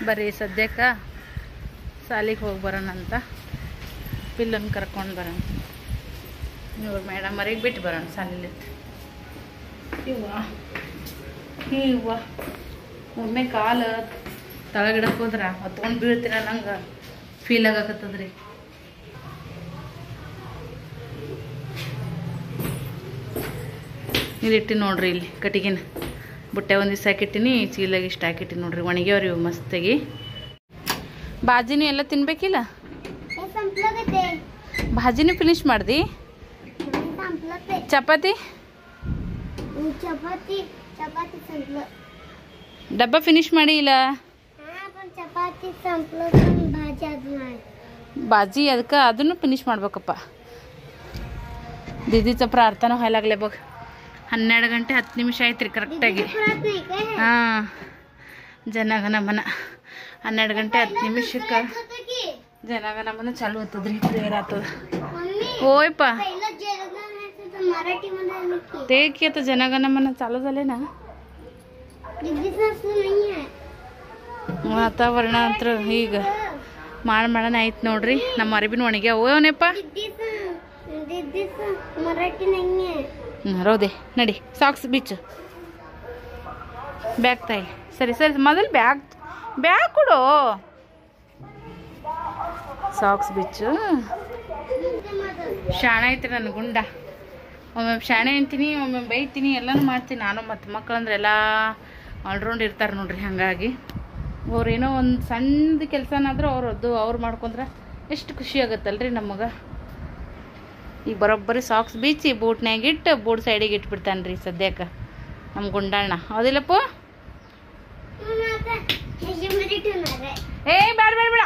ಬರ್ರಿ ಸದ್ಯಕ್ಕೆ ಸಾಲಿಗೆ ಹೋಗಿ ಬರೋಣ ಅಂತ ಪಿಲ್ಲನ್ನು ಕರ್ಕೊಂಡು ಬರೋಣ. ಇವ್ರು ಮೇಡಮ್ ಮರಿಗೆ ಬಿಟ್ಟು ಬರೋಣ ಸಾಲಿಲಿ. ಇವ್ವ ಒಮ್ಮೆ ಕಾಲು ತಳಗಿಡಕ್ಕೆ ಹೋದ್ರೆ ಹೊತ್ಕೊಂಡು ಬೀಳ್ತೀರ ನಂಗೆ ಫೀಲ್ ಆಗಕತ್ತದ್ರಿ. ಇಲ್ಲಿಟ್ಟು ನೋಡ್ರಿ, ಇಲ್ಲಿ ಕಟ್ಟಿಗೆನ ಬುಟ್ಟೆ ಒಂದು ದಿವಸ ಹಾಕಿಟ್ಟಿನಿ, ಚೀಲಾಗಿ ಇಷ್ಟು ಹಾಕಿಟ್ಟಿನಿ ನೋಡ್ರಿ. ಒಣಗ್ಯಾವ್ರಿ ಇವು ಮಸ್ತಾಗಿ. ಬಾಜಿನೂ ಎಲ್ಲ ತಿನ್ಬೇಕಿಲ್ಲ? ಭಾಜಿನೂ ಫಿನಿಶ್ ಮಾಡ್ದಿ? ಚಪಾತಿ ಡಬ್ಬ ಫಿನಿಶ್ ಮಾಡಿ ಇಲ್ಲ? ಬಾಜಿ ಅದಕ್ಕೆ ಅದನ್ನು ಫಿನಿಶ್ ಮಾಡ್ಬೇಕಪ್ಪ. ದೀದಿचा ಪ್ರಾರ್ಥನಾ ಹಾಲಾಗ್ಲೇ ಬಗ್ 12 ಗಂಟೆ 10 ನಿಮಿಷ ಆಯ್ತು ರೀ ಕರೆಕ್ಟಾಗಿ. ಹಾಂ, ಜನಗಣಮನ 12 ಗಂಟೆ 10 ನಿಮಿಷಕ್ಕೆ ಜನಗಣಮನ ಚಾಲು ಆಗ್ತದ್ರಿ, ಪ್ರೇಯರ್ ಆಗ್ತದ. ಓಯಪ್ಪ ते की आता जनगणमन चालू झाले ना. ವಾತಾವರಣ ಹತ್ರ ಈಗ ಮಾಡಣ ಆಯ್ತು ನೋಡ್ರಿ. ನಮ್ಮ ಅರಿಬಿನ ಒಣಗ್ಯ ಹೋಯವನಪ್ಪ. ರೋದೆ ನಡಿ, ಸಾಕ್ಸ್ ಬಿಚ್ಚು, ಬ್ಯಾಗ್ ತಾಯಿ. ಸರಿ ಸರಿ, ಮೊದಲು ಬ್ಯಾಗ್ ಕೊಡು. ಸಾಕ್ಸ್ ಬಿಚ್ಚು. ಶಾಣ ಐತ್ರಿ ನನ್ನ ಗುಂಡ. ಒಮ್ಮೆ ಶಾಣೆ ಅಂತೀನಿ, ಒಮ್ಮೆ ಬೈತೀನಿ, ಎಲ್ಲನೂ ಮಾಡ್ತೀನಿ ನಾನು. ಮತ್ತು ಮಕ್ಕಳಂದ್ರೆ ಎಲ್ಲ ಆಲ್ರೌಂಡ್ ಇರ್ತಾರೆ ನೋಡ್ರಿ. ಹಾಗಾಗಿ ಅವ್ರೇನೋ ಒಂದು ಸಣ್ಣದು ಕೆಲಸನಾದ್ರೂ ಅವ್ರು ಮಾಡ್ಕೊಂಡ್ರೆ ಎಷ್ಟು ಖುಷಿ ಆಗುತ್ತಲ್ರಿ ನಮಗೆ. ಈಗ ಬರೋಬ್ಬರಿ ಸಾಕ್ಸ್ ಬೀಚಿ ಬೂಟ್ನ್ಯಾಗ ಇಟ್ಟು ಬೂಟ್ ಸೈಡಿಗೆ ಇಟ್ಬಿಡ್ತಾನೆ ರೀ ಸದ್ಯಕ್ಕೆ ನಮ್ಮ ಗುಂಡಣ್ಣ. ಹೌದಿಲ್ಲಪ್ಪ? ಏ ಬೇಡ ಬೇಡ ಬೇಡ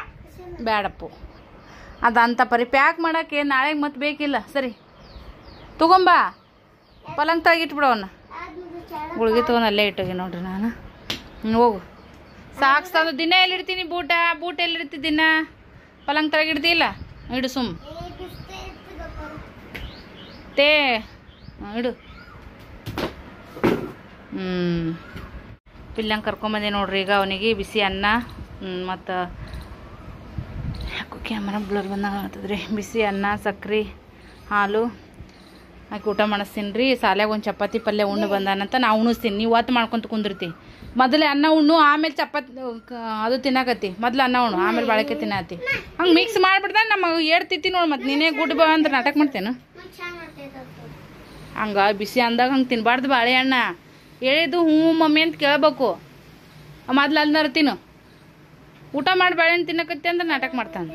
ಬೇಡಪ್ಪು, ಅದಂತ ಪರಿ ಪ್ಯಾಕ್ ಮಾಡೋಕ್ಕೆ ನಾಳೆಗೆ ಮತ್ತೆ ಬೇಕಿಲ್ಲ. ಸರಿ ತಗೊಂಬಾ, ಪಲಂಗ್ ತೆಗಿಟ್ಬಿಡವನ್ನ. ಗುಳಿಗೆ ತೊಗೊಂಡು ಅಲ್ಲೇ ಇಟ್ಟೋಗಿ ನೋಡ್ರಿ ನಾನು. ಹೋಗು, ಸಾಕ್ಸ್ ತಂದು ದಿನ ಎಲ್ಲಿಡ್ತೀನಿ? ಬೂಟ್ ಎಲ್ಲಿಡ್ತಿ ದಿನ? ಪಲಂಗ್ ತೆಗಿಡ್ತಿಲ್ಲ, ಇಡು ಸುಮ್ ತೇ ಇಡು. ಪಿಲ್ಲಂಗೆ ಕರ್ಕೊಂಬಂದೆ ನೋಡ್ರಿ. ಈಗ ಅವನಿಗೆ ಬಿಸಿ ಅನ್ನ ಮತ್ತು ಯಾಕೋ ಕ್ಯಾಮರಾ ಬ್ಲರ್ ಬಂದಾಗ ಆಗ್ತದ್ರಿ. ಬಿಸಿ ಅನ್ನ, ಸಕ್ರೆ, ಹಾಲು ಹಾಕಿ ಊಟ ಮಾಡಿಸ್ತೀನಿ ರೀ. ಸಾಲ್ಯಾಗ ಒಂದು ಚಪಾತಿ ಪಲ್ಯ ಉಣ್ಣು ಬಂದಾನಂತ ನಾ ಉಣಿಸ್ತೀನಿ. ನೀವು ಒತ್ತು ಮಾಡ್ಕೊತ ಕುಂದಿರ್ತಿ. ಮೊದಲೇ ಅನ್ನ ಉಣ್ಣು, ಆಮೇಲೆ ಚಪಾತಿ ಅದು ತಿನ್ನಕತ್ತಿ. ಮೊದಲು ಅನ್ನ ಉಣ್ಣು, ಆಮೇಲೆ ಬಾಳೆಕಾಯಿ ತಿನ್ನತ್ತಿ. ಹಂಗೆ ಮಿಕ್ಸ್ ಮಾಡಿಬಿಡ್ದ ನಮಗೆ ಏಡ್ತಿತ್ತಿ ನೋಡಿ. ಮತ್ತು ನೀನೇ ಗುಡ್ ಬಾ ಅಂದ್ರೆ ನಾಟಕ ಮಾಡ್ತೇನು? ಹಂಗೆ ಬಿಸಿ ಅಂದಾಗ ಹಂಗೆ ತಿನ್ಬಾರ್ದು ಬಾಳೆಹಣ್ಣ. ಹೇಳಿದ್ದು ಹ್ಞೂ ಮಮ್ಮಿ ಅಂತ ಕೇಳ್ಬೇಕು. ಮೊದ್ಲು ಅಲ್ದಾರ ತಿನ್ನು. ಊಟ ಮಾಡಿ ಬಾಳೆಹಣ್ಣು ತಿನ್ನಕತ್ತಿ ಅಂದ್ರೆ ನಾಟಕ ಮಾಡ್ತಾನೆ.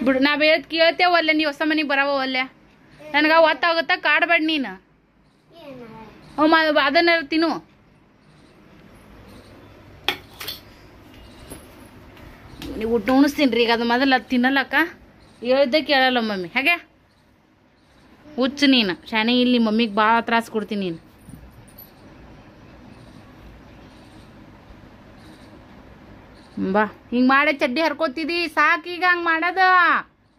ಬಿಡು, ನಾವು ಹೇಳ್ದು ಕೇಳ್ತೇವೆ ಅಲ್ಲೇ. ನೀವು ಹೊಸ ಮನೆಗೆ ಬರವ ಅಲ್ಲೇ. ನನಗೆ ಒತ್ತಾಗುತ್ತಾ ಕಾಡ್ಬೇಡ ನೀನು. ಅದನ್ನ ತಿನ್ನು. ನೀವು ಊಟ ಉಣಿಸ್ತೀನಿ ರೀ. ಈಗ ಅದು ಮೊದಲು ಅದು ತಿನ್ನಲ್ಲಕ್ಕ, ಹೇಳ್ದೆ ಕೇಳಲ್ಲ ಮಮ್ಮಿ. ಹಾಗೆ ಹುಚ್ಚು ನೀನು ಶಾನೆ. ಇಲ್ಲಿ ಮಮ್ಮಿಗೆ ಭಾಳ ತ್ರಾಸ ಕೊಡ್ತೀನಿ ನೀನು. ಬಾ, ಹಿಂಗೆ ಮಾಡೇ ಚಡ್ಡಿ ಹರ್ಕೋತಿದ್ದಿ ಸಾಕೀಗ. ಹಂಗೆ ಮಾಡೋದ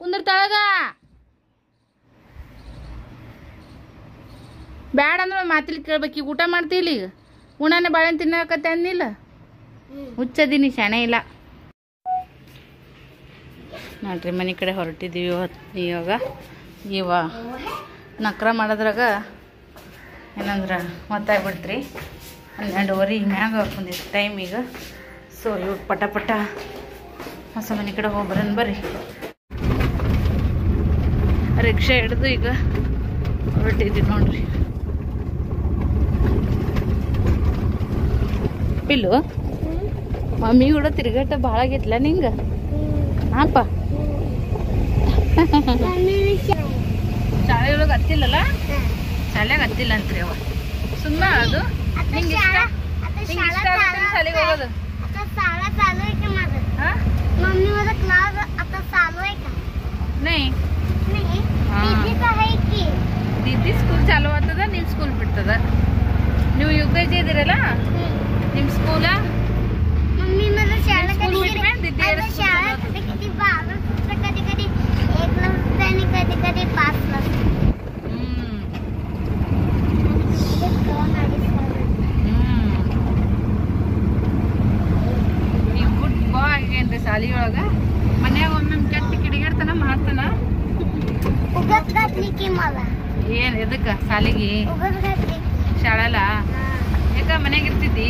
ಕುಂದಿರ್ತಾಳಗ. ಬ್ಯಾಡ ಅಂದ್ರೆ ಮಾತಿಲಿ ಕೇಳ್ಬೇಕು. ಈಗ ಊಟ ಮಾಡ್ತೀಲಿ, ಈಗ ಉಣ್ಣಾನೆ ಬಾಳೆಹಣ್ಣು ತಿನ್ನಕತ್ತೆ ಅಂದಿಲ್ಲ. ಹುಚ್ಚದೀನಿ, ಶಾಣೆ ಇಲ್ಲ ನೋಡ್ರಿ. ಮನೆ ಕಡೆ ಹೊರಟಿದ್ದೀವಿ ಇವಾಗ ನಕ್ರ ಮಾಡೋದ್ರಾಗ ಏನಂದ್ರೆ ಹೊತ್ತಾಗ್ಬಿಡ್ತ್ರಿ. 12:15 ಮ್ಯಾಗ ಬಂದಿತ್ತು ಟೈಮ್ ಈಗ. ಸೊ ಇವಾಗ ಪಟ ಪಟ ಹೊಸ ಮನೆ ಕಡೆ ಹೋಗ್ಬರನ್ ಬರ್ರಿ. ರಿಕ್ಷಾ ಹಿಡ್ದು ಈಗ ಹೊರಟಿದ್ದೀವಿ ನೋಡ್ರಿ. ಪಿಲ್ಲು ಮಮ್ಮಿ ಕೂಡ ತಿರುಗಾಟ ಭಾಳ ಆಗೈತ್ಲ ನಿಂಗೆ? ಹಾಪ ಶಾಲೆ ಒಳಗೆ ಹತ್ತಿಲ್ಲಲ್ಲ? ಶಾಲೆಗೆ ಹತ್ತಿಲ್ಲ ಅಂತ್ರಿ ಅವ. ಸುಮ್ಮನೆ ಅದು ನಿಂಗೆ ಇಷ್ಟ ಶಾಲೆಗೆ ಹೋಗೋದು? दीदी स्कूल चालू ಆಗ್ತದ, ನಿಮ್ಮ ಸ್ಕೂಲ್ ಬಿಡ್ತದ. ನೀವು UKG ಇದೀರಲ್ಲ, ನಿಮ್ಮ ಸ್ಕೂಲ मम्मी मला शाळा कधी कधी बाबा कधी कधी 1 लाख रुपये आणि कधी कधी 5 लाख. ಸಾಲಿಯೊಳಗ ಮನ್ಯಾಗ ಒಮ್ಮೆ ಕೆಟ್ಟ ಕಿಡಿಗೇಡ್ತನ ಮಾಡ್ತಾನ ಏನ್ ಎದಕ್ಕ ಸಾಲಿಗೆ ಶಾಳಲ್ಲ ಯಾಕ ಮನ್ಯಾಗ ಇರ್ತಿದ್ದಿ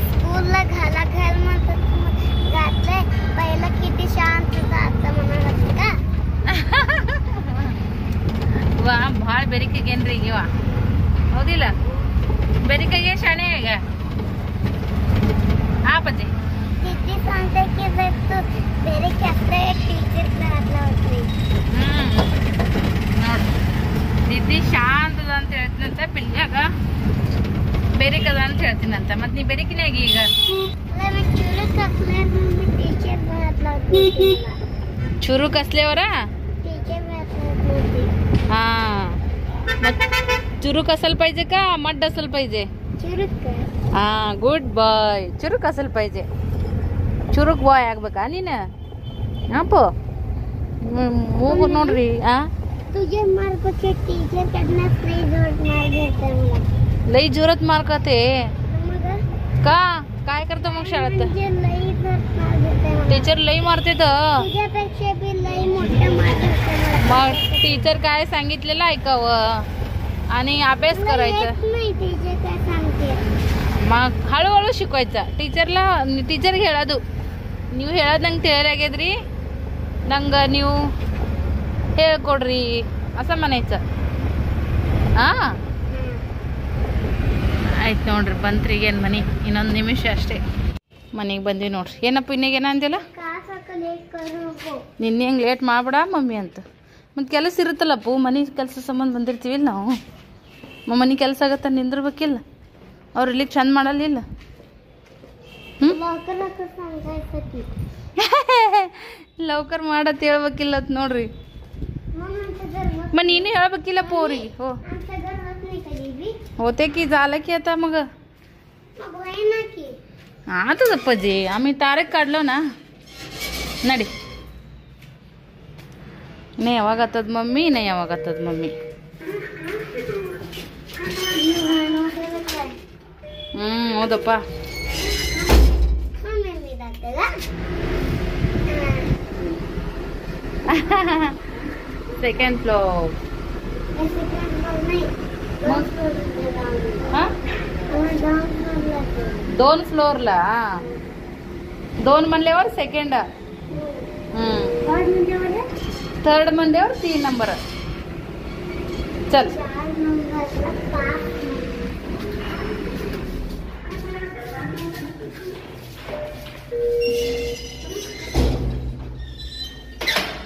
स्कूलला घाला घाल म्हणतात घातलंय पहिला किती शांत होता आता म्हणाला का ವಾ ಭಾಳ ಬೆರಿಕೆಗೇನ್ರಿ ಈಗ ಇವ ಹೌದಿಲ್ಲ ಬೆರಿಕೆಗೆ ಶಾಣೆ ಈಗ ಪಜ್ಜಿ किती सांगते की जर तू बेरीक असते टीचर घातला होती ನೋಡ್ರಿ ದಿದ್ದಿ ಶಾಂತ ಅದ ಅಂತ ಹೇಳ್ತೀನಂತ ಪಿಲ್ಯಾಗ ಬೆರಿಕದ ಅಂತ ಹೇಳ್ತೀನಂತ ಮತ್ ನೀ ಬೆರಿಕಿನಾಗ ಈಗ ಚುರುಕ್ असल्यावर हा मग चुरुक असायला पाहिजे का मड्ड असायला पाहिजे हा गुड बॉय चुरुक असायला पाहिजे चुरुक बॉय ಆಗ್ಬೇಕಾ ನೀನು ಅಪ್ಪ ಮೂಗು ನೋಡ್ರಿ तुझे मार्कचे टीचर कडनं फ्री जोर मार घेते मला लई जोरात मार खाते का काय करतो मग शाळेत टीचर लई मारते तुझ्यापेक्षा बी लई मोठे मारते मग टीचर काय सांगितलेलं ऐकावं आणि अभ्यास करायचा नाही टीचर काय सांगते मग हळूहळू शिकवायचा टीचरला टीचर ಹೇಳೋದು ನೀವು ಹೇಳೋದು ನಂಗೆ ತಿಳಿಯಾಗ್ಯದ್ರಿ ನಂಗೆ ನೀವು ಹೇಳ್ಕೊಡ್ರಿ असं म्हणायचं ಆಯ್ತು ನೋಡ್ರಿ ಬಂತ್ರಿ ಏನು ಮನೆ ಇನ್ನೊಂದು ನಿಮಿಷ ಅಷ್ಟೇ ಮನೆಗೆ ಬಂದ್ವಿ ನೋಡ್ರಿ ಏನಪ್ಪ ಇನ್ನೀಗ ಏನ ಅಂದಿಲ್ಲ ನಿನ್ನೆ ಹೆಂಗೆ ಲೇಟ್ ಮಾಡ್ಬೇಡ ಮಮ್ಮಿ ಅಂತ ಮತ್ತು ಕೆಲಸ ಇರುತ್ತಲ್ಲಪ್ಪು ಮನೆ ಕೆಲಸ ಸಂಬಂಧ ಬಂದಿರ್ತೀವಿಲ್ಲ ನಾವು ಮನೆ ಕೆಲಸ ಆಗತ್ತ ನಿಂದಿರ್ಬೇಕಿಲ್ಲ ಅವ್ರು ಇಲ್ಲಿಗೆ ಚಂದ ಮಾಡಲಿಲ್ಲ ಲೌಕರ್ ಮಾಡತ್ ಹೇಳ್ಬೇಕಿಲ್ಲ ನೋಡ್ರಿ मग ನೀನು ಹೇಳ್ಬೇಕಿಲ್ಲ ಪೋರಿ हो होते की झालं की आता मग आताच अप्पाजी आम्ही तारीख काढलो ना नडी नाही यावाग आतात मम्मी नाही यावाग आतात मम्मी ಹೌದಪ್ಪ सेकंड फ्लोर दोन फ्लोरला दोन म्हणल्यावर सेकंड थर्ड म्हणल्यावर 3 नंबर चल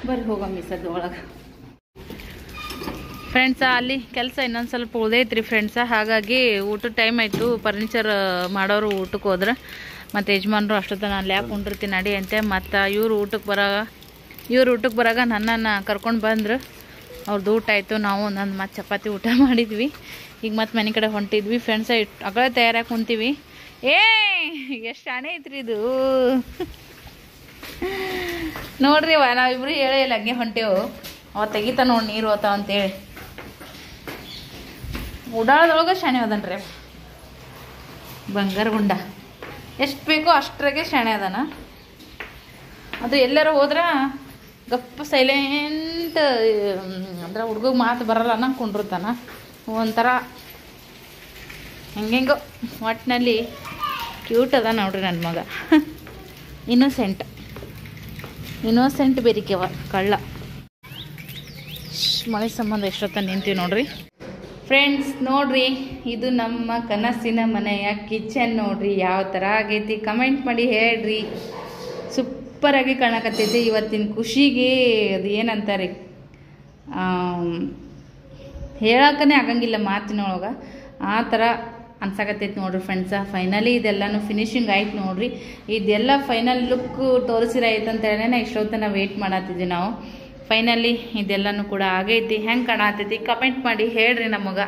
ಬರ್ರಿ ಹೋಗ ಮಿಸದ ಒಳಗೆ ಫ್ರೆಂಡ್ಸ ಅಲ್ಲಿ ಕೆಲಸ ಇನ್ನೊಂದು ಸ್ವಲ್ಪ ಉಳಿದೈತ್ರಿ ಫ್ರೆಂಡ್ಸ ಹಾಗಾಗಿ ಊಟದ ಟೈಮ್ ಆಯಿತು ಫರ್ನಿಚರ್ ಮಾಡೋರು ಊಟಕ್ಕೆ ಹೋದ್ರೆ ಮತ್ತು ಯಜಮಾನ್ರು ಅಷ್ಟೊತ್ತನ ಅಲ್ಲಿ ಯಾಕೆ ಕುಂಡಿರ್ತೀನಿ ನಡಿ ಅಂತೆ ಮತ್ತು ಇವ್ರು ಊಟಕ್ಕೆ ಬರಾಗ ನನ್ನನ್ನು ಕರ್ಕೊಂಡು ಬಂದರು ಅವ್ರದ್ದು ಊಟ ಆಯಿತು ನಾವು ಒಂದೊಂದು ಮತ್ತು ಚಪಾತಿ ಊಟ ಮಾಡಿದ್ವಿ ಈಗ ಮತ್ತೆ ಮನೆ ಕಡೆ ಹೊಂಟಿದ್ವಿ ಫ್ರೆಂಡ್ಸ ಅಗಳೇ ತಯಾರಾಗಿ ಕುಂತೀವಿ ಎಷ್ಟು ಶಾಣೆ ಐತ್ರಿ ಇದು ನೋಡ್ರಿ ನಾವಿಬ್ರು ಹೇಳಿಲ್ಲ ಹಂಗೆ ಹೊಂಟೇವು ಅವ ತೆಗಿತಾ ನೋಡಿ ನೀರು ಹೋತಾವ ಅಂತೇಳಿ ಉಡಾಳದೊಳಗೆ ಶಾಣೆ ಅದನ್ರಿ ಬಂಗಾರ ಗುಂಡ ಎಷ್ಟು ಬೇಕೋ ಅಷ್ಟ್ರಾಗೆ ಶಾಣೆ ಅದಾನ ಅದು ಎಲ್ಲರೂ ಹೋದ್ರೆ ಗಪ್ಪ ಸೈಲೆಂಟ್ ಅಂದ್ರೆ ಹುಡುಗ ಮಾತು ಬರಲ್ಲ ಅನ್ನೋ ಕುಂಡಿರ್ತಾನ ಒಂಥರ ಹೆಂಗೆಂಗೋ ಒಟ್ಟಿನಲ್ಲಿ ಕ್ಯೂಟ್ ಅದ ನೋಡ್ರಿ ನನ್ನ ಮಗ ಇನ್ನೋಸೆಂಟ್ ಬೇರಿಕೆವ ಕಳ್ಳ ಮಳೆ ಸಂಬಂಧ ಎಷ್ಟೊತ್ತ ನಿಂತೀವಿ ನೋಡ್ರಿ ಫ್ರೆಂಡ್ಸ್ ನೋಡ್ರಿ ಇದು ನಮ್ಮ ಕನಸಿನ ಮನೆಯ ಕಿಚನ್ ನೋಡ್ರಿ ಯಾವ ಥರ ಆಗೈತಿ ಕಮೆಂಟ್ ಮಾಡಿ ಹೇಳ್ರಿ ಸೂಪರಾಗಿ ಕಾಣಕತ್ತೈತಿ ಇವತ್ತಿನ ಖುಷಿಗೆ ಅದು ಏನಂತಾರೆ ಹೇಳಕ್ಕನೇ ಆಗಂಗಿಲ್ಲ ಮಾತಿನೊಳಗೆ ಆ ಥರ ಅನ್ಸಕತ್ತೈತಿ ನೋಡ್ರಿ ಫ್ರೆಂಡ್ಸ ಫೈನಲಿ ಇದೆಲ್ಲನೂ ಫಿನಿಶಿಂಗ್ ಆಯ್ತು ನೋಡ್ರಿ ಇದೆಲ್ಲ ಫೈನಲ್ ಲುಕ್ ತೋರಿಸಿರಾಯ್ತು ಅಂತ ಹೇಳೇ ಇಷ್ಟೊತ್ತನ ವೇಟ್ ಮಾಡತ್ತಿದ್ವಿ ನಾವು ಫೈನಲಿ ಇದೆಲ್ಲನೂ ಕೂಡ ಆಗೈತಿ ಹೆಂಗೆ ಕಾಣತೈತಿ ಕಮೆಂಟ್ ಮಾಡಿ ಹೇಳ್ರಿ ನಮಗೆ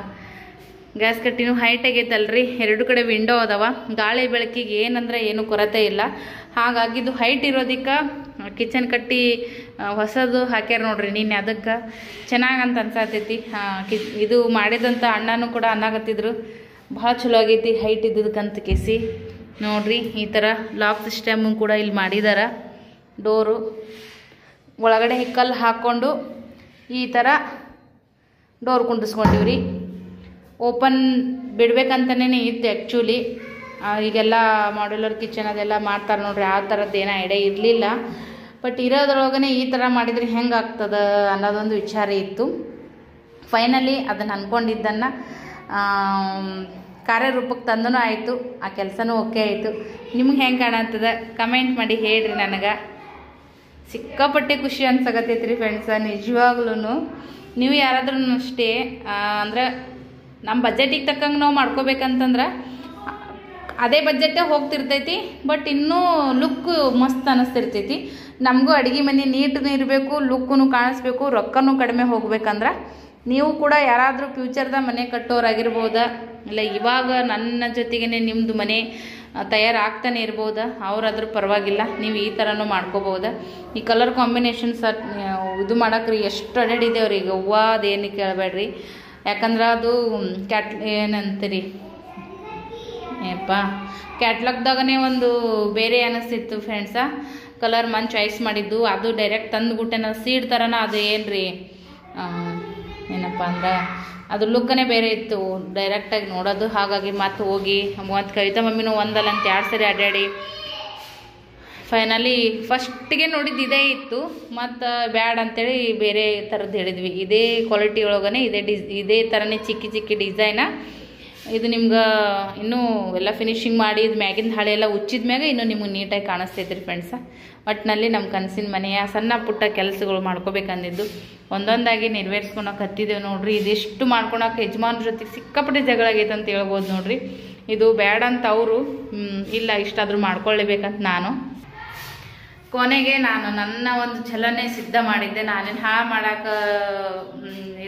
ಗ್ಯಾಸ್ ಕಟ್ಟಿನೂ ಹೈಟ್ ಆಗೈತಲ್ರಿ ಎರಡು ಕಡೆ ವಿಂಡೋ ಅದಾವ ಗಾಳಿ ಬೆಳಕಿಗೆ ಏನಂದ್ರೆ ಏನು ಕೊರತೆ ಇಲ್ಲ ಹಾಗಾಗಿ ಇದು ಹೈಟ್ ಇರೋದಕ್ಕೆ ಕಿಚನ್ ಕಟ್ಟಿ ಹೊಸದು ಹಾಕ್ಯಾರ ನೋಡ್ರಿ ನೀನು ಅದಕ್ಕೆ ಚೆನ್ನಾಗಂತ ಅನ್ಸತೈತಿ. ಇದು ಮಾಡಿದಂಥ ಅಣ್ಣನೂ ಕೂಡ ಅನ್ನಾಗತ್ತಿದ್ರು ಭಾಳ ಚಲೋ ಆಗೈತಿ ಹೈಟ್ ಇದ್ದದಕ್ಕಂತ ಕೇಸಿ ನೋಡ್ರಿ. ಈ ಥರ ಲಾಕ್ ಸಿಸ್ಟಮು ಕೂಡ ಇಲ್ಲಿ ಮಾಡಿದಾರ. ಡೋರು ಒಳಗಡೆ ಹಿಕ್ಕಲ್ ಹಾಕ್ಕೊಂಡು ಈ ಥರ ಡೋರ್ ಕುಂಡಿಸ್ಕೊಂಡಿವ್ರಿ. ಓಪನ್ ಬಿಡ್ಬೇಕಂತನೇ ಇತ್ತು ಆ್ಯಕ್ಚುಲಿ. ಈಗೆಲ್ಲ ಮಾಡ್ಯುಲರ್ ಕಿಚನ್ ಅದೆಲ್ಲ ಮಾಡ್ತಾರೆ ನೋಡ್ರಿ, ಆ ಥರದ್ದು ಏನೋ ಐಡಿಯಾ ಇರಲಿಲ್ಲ. ಬಟ್ ಇರೋದ್ರೊಳಗನೆ ಈ ಥರ ಮಾಡಿದರೆ ಹೆಂಗೆ ಆಗ್ತದೆ ಅನ್ನೋದೊಂದು ವಿಚಾರ ಇತ್ತು. ಫೈನಲಿ ಅದನ್ನು ಅಂದ್ಕೊಂಡಿದ್ದನ್ನು ಕಾರ್ಯರೂಪಕ್ಕೆ ತಂದೂ ಆಯಿತು. ಆ ಕೆಲಸನೂ ಓಕೆ ಆಯಿತು. ನಿಮ್ಗೆ ಹೆಂಗೆ ಕಾಣತ್ತದ ಕಮೆಂಟ್ ಮಾಡಿ ಹೇಳ್ರಿ. ನನಗೆ ಸಿಕ್ಕಾಪಟ್ಟೆ ಖುಷಿ ಅನ್ಸಕತ್ತೈತಿ ರೀ ಫ್ರೆಂಡ್ಸ. ನಿಜವಾಗ್ಲೂ ನೀವು ಯಾರಾದ್ರೂ ಅಷ್ಟೇ ಅಂದ್ರೆ ನಮ್ಮ ಬಜೆಟಿಗೆ ತಕ್ಕಂಗೆ ನಾವು ಮಾಡ್ಕೋಬೇಕಂತಂದ್ರೆ ಅದೇ ಬಜೆಟೇ ಹೋಗ್ತಿರ್ತೈತಿ. ಬಟ್ ಇನ್ನೂ ಲುಕ್ ಮಸ್ತ್ ಅನ್ನಿಸ್ತಿರ್ತೈತಿ. ನಮಗೂ ಅಡುಗೆ ಮನೆ ನೀಟ್ನೂ ಇರಬೇಕು, ಲುಕ್ಕೂ ಕಾಣಿಸ್ಬೇಕು, ರೊಕ್ಕನೂ ಕಡಿಮೆ ಹೋಗ್ಬೇಕಂದ್ರೆ ನೀವು ಕೂಡ ಯಾರಾದರೂ ಫ್ಯೂಚರ್ದ ಮನೆ ಕಟ್ಟೋರಾಗಿರ್ಬೋದ, ಇಲ್ಲ ಇವಾಗ ನನ್ನ ಜೊತೆಗೇ ನಿಮ್ಮದು ಮನೆ ತಯಾರಾಗ್ತಾನೆ ಇರ್ಬೋದ, ಅವರಾದ್ರೂ ಪರವಾಗಿಲ್ಲ. ನೀವು ಈ ಥರನೂ ಮಾಡ್ಕೋಬೋದ. ಈ ಕಲರ್ ಕಾಂಬಿನೇಷನ್ ಇದು ಮಾಡಕ್ರಿ ಎಷ್ಟು ಅಡ್ಡಿದೆ ಅವ್ರಿಗೆ ಹೂವು ಅದೇನು ಕೇಳಬೇಡ್ರಿ. ಯಾಕಂದ್ರೆ ಅದು ಏನಂತೀರಿ ಏಪ್ಪ ಕ್ಯಾಟ್ಲಾಗ್ದಾಗನೇ ಒಂದು ಬೇರೆ ಅನ್ನಿಸ್ತಿತ್ತು ಫ್ರೆಂಡ್ಸ. ಕಲರ್ ಮನ್ ಚಾಯ್ಸ್ ಮಾಡಿದ್ದು ಅದು ಡೈರೆಕ್ಟ್ ತಂದುಬಿಟ್ಟೆ ಸೀಡ್ ಥರನ ಅದು ಏನು ರೀ ಏನಪ್ಪ ಅಂದ್ರೆ ಅದು ಲುಕ್ಕನೇ ಬೇರೆ ಇತ್ತು ಡೈರೆಕ್ಟಾಗಿ ನೋಡೋದು. ಹಾಗಾಗಿ ಮತ್ತೆ ಹೋಗಿ ಮತ್ತು ಕವಿತಾ ಮಮ್ಮಿನೂ ಒಂದಲ್ಲ ಅಂತ 2 ಸರಿ ಅಡ್ಡಾಡಿ ಫೈನಲಿ ಫಸ್ಟಿಗೆ ನೋಡಿದ್ದು ಇದೇ ಇತ್ತು. ಮತ್ತು ಬ್ಯಾಡ್ ಅಂತೇಳಿ ಬೇರೆ ಥರದ್ದು ಹೇಳಿದ್ವಿ. ಇದೇ ಕ್ವಾಲಿಟಿ ಒಳಗನೆ ಇದೇ ಥರನೇ ಚಿಕ್ಕಿ ಡಿಸೈನ. ಇದು ನಿಮ್ಗೆ ಇನ್ನೂ ಎಲ್ಲ ಫಿನಿಶಿಂಗ್ ಮಾಡಿ ಇದು ಮ್ಯಾಗಿನ ಹಾಳೆ ಎಲ್ಲ ಉಚ್ಚಿದ ಮ್ಯಾಗ ಇನ್ನೂ ನಿಮ್ಗೆ ನೀಟಾಗಿ ಕಾಣಿಸ್ತೈತ್ರಿ ಫ್ರೆಂಡ್ಸ. ಒಟ್ಟಿನಲ್ಲಿ ನಮ್ಮ ಕನಸಿನ ಮನೆಯ ಸಣ್ಣ ಪುಟ್ಟ ಕೆಲಸಗಳು ಮಾಡ್ಕೋಬೇಕಂದಿದ್ದು ಒಂದೊಂದಾಗಿ ನೆರವೇರಿಸ್ಕೊಳಕ್ಕೆ ಹತ್ತಿದ್ದೇವೆ ನೋಡ್ರಿ. ಇದಿಷ್ಟು ಮಾಡ್ಕೊಳಕ್ಕೆ ಯಜಮಾನ್ರ ಜೊತೆಗೆ ಸಿಕ್ಕಾಪಟ್ಟೆ ಜಗಳ ಆಗೈತೆ ಅಂತ ಹೇಳ್ಬೋದು ನೋಡ್ರಿ. ಇದು ಬ್ಯಾಡ ಅಂತ ಅವರು ಇಲ್ಲ ಇಷ್ಟಾದರೂ ಮಾಡ್ಕೊಳ್ಳೇಬೇಕಂತ ನಾನು ಕೊನೆಗೆ ನನ್ನ ಒಂದು ಛಲನೆ ಸಿದ್ಧ ಮಾಡಿದ್ದೆ. ನಾನೇನು ಮಾಡೋಕೆ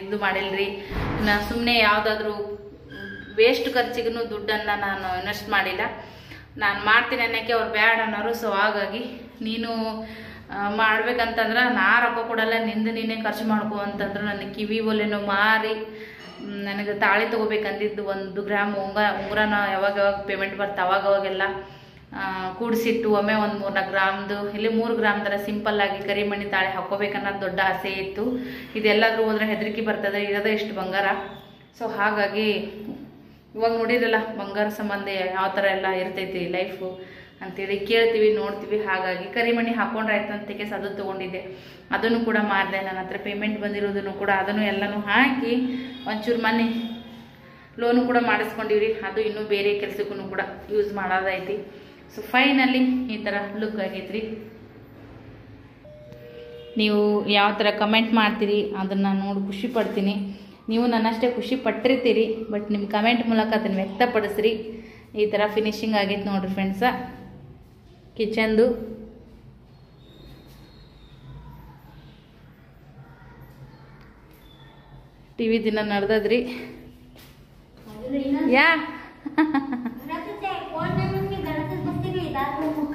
ಇದು ಮಾಡಿಲ್ರಿ. ಸುಮ್ಮನೆ ಯಾವುದಾದ್ರೂ ವೇಸ್ಟ್ ಖರ್ಚಿಗೂ ದುಡ್ಡನ್ನು ನಾನು ಇನ್ವೆಸ್ಟ್ ಮಾಡಿಲ್ಲ. ನಾನು ಮಾಡ್ತೀನಿ ಅನ್ನೋಕ್ಕೆ ಅವ್ರು ಬ್ಯಾಡ್ ಅನ್ನೋರು. ಸೊ ಹಾಗಾಗಿ ನೀನು ಮಾಡ್ಬೇಕಂತಂದ್ರೆ ನಾ ರೊಕ್ಕ ಕೊಡಲ್ಲ, ನಿಂದು ನೀನೇ ಖರ್ಚು ಮಾಡ್ಕೊ ಅಂತಂದ್ರೆ ನನಗೆ ಕಿವಿ ಒಲೆನೋ ಮಾರಿ ನನಗೆ ತಾಳಿ ತೊಗೋಬೇಕಂದಿದ್ದು 1 ಗ್ರಾಮ್ ಉಂಗುರನ ಯಾವಾಗ ಪೇಮೆಂಟ್ ಬರ್ತಾ ಅವಾಗೆಲ್ಲ ಕೂಡಿಸಿಟ್ಟು ಒಮ್ಮೆ ಒಂದು 3-4 ಗ್ರಾಮ್ದು ಇಲ್ಲಿ 3 ಗ್ರಾಮ್ ಥರ ಸಿಂಪಲ್ಲಾಗಿ ಕರಿಮಣಿ ತಾಳಿ ಹಾಕ್ಕೋಬೇಕನ್ನೋದು ದೊಡ್ಡ ಆಸೆ ಇತ್ತು. ಇದೆಲ್ಲಾದರೂ ಹೋದ್ರೆ ಹೆದರಿಕೆ ಬರ್ತದೆ, ಇರೋದೇ ಇಷ್ಟು ಬಂಗಾರ. ಸೊ ಹಾಗಾಗಿ ಇವಾಗ ನೋಡಿರಲ್ಲ ಬಂಗಾರ ಸಂಬಂಧ ಯಾವ ಥರ ಎಲ್ಲ ಇರ್ತೈತಿ ಲೈಫು ಅಂತೇಳಿ ಕೇಳ್ತೀವಿ ನೋಡ್ತೀವಿ. ಹಾಗಾಗಿ ಕರಿಮಣಿ ಹಾಕೊಂಡ್ರೆ ಆಯ್ತು ಅಂತ ಅದು ತೊಗೊಂಡಿದ್ದೆ. ಅದನ್ನು ಕೂಡ ಮಾಡಿದೆ. ನನ್ನ ಹತ್ರ ಪೇಮೆಂಟ್ ಬಂದಿರೋದನ್ನು ಕೂಡ ಅದನ್ನು ಎಲ್ಲನೂ ಹಾಕಿ ಒಂಚೂರು ಮನೆ ಲೋನು ಕೂಡ ಮಾಡಿಸ್ಕೊಂಡಿವ್ರಿ. ಅದು ಇನ್ನೂ ಬೇರೆ ಕೆಲಸಕ್ಕೂ ಕೂಡ ಯೂಸ್ ಮಾಡೋದೈತಿ. ಸೊ ಫೈನಲಿ ಈ ಥರ ಲುಕ್ ಆಗೈತ್ರಿ. ನೀವು ಯಾವ ಥರ ಕಮೆಂಟ್ ಮಾಡ್ತೀರಿ ಅದನ್ನು ನೋಡಿ ಖುಷಿ ಪಡ್ತೀನಿ. ನೀವು ನನ್ನಷ್ಟೇ ಖುಷಿ ಪಟ್ಟಿರ್ತೀರಿ, ಬಟ್ ನಿಮ್ಮ ಕಮೆಂಟ್ ಮೂಲಕ ಅದನ್ನು ವ್ಯಕ್ತಪಡಿಸ್ರಿ. ಈ ಥರ ಫಿನಿಶಿಂಗ್ ಆಗೈತೆ ನೋಡಿರಿ ಫ್ರೆಂಡ್ಸ ಕಿಚನ್ದು. ಟಿವಿ ದಿನ ನಡೆದದ್ರಿ. या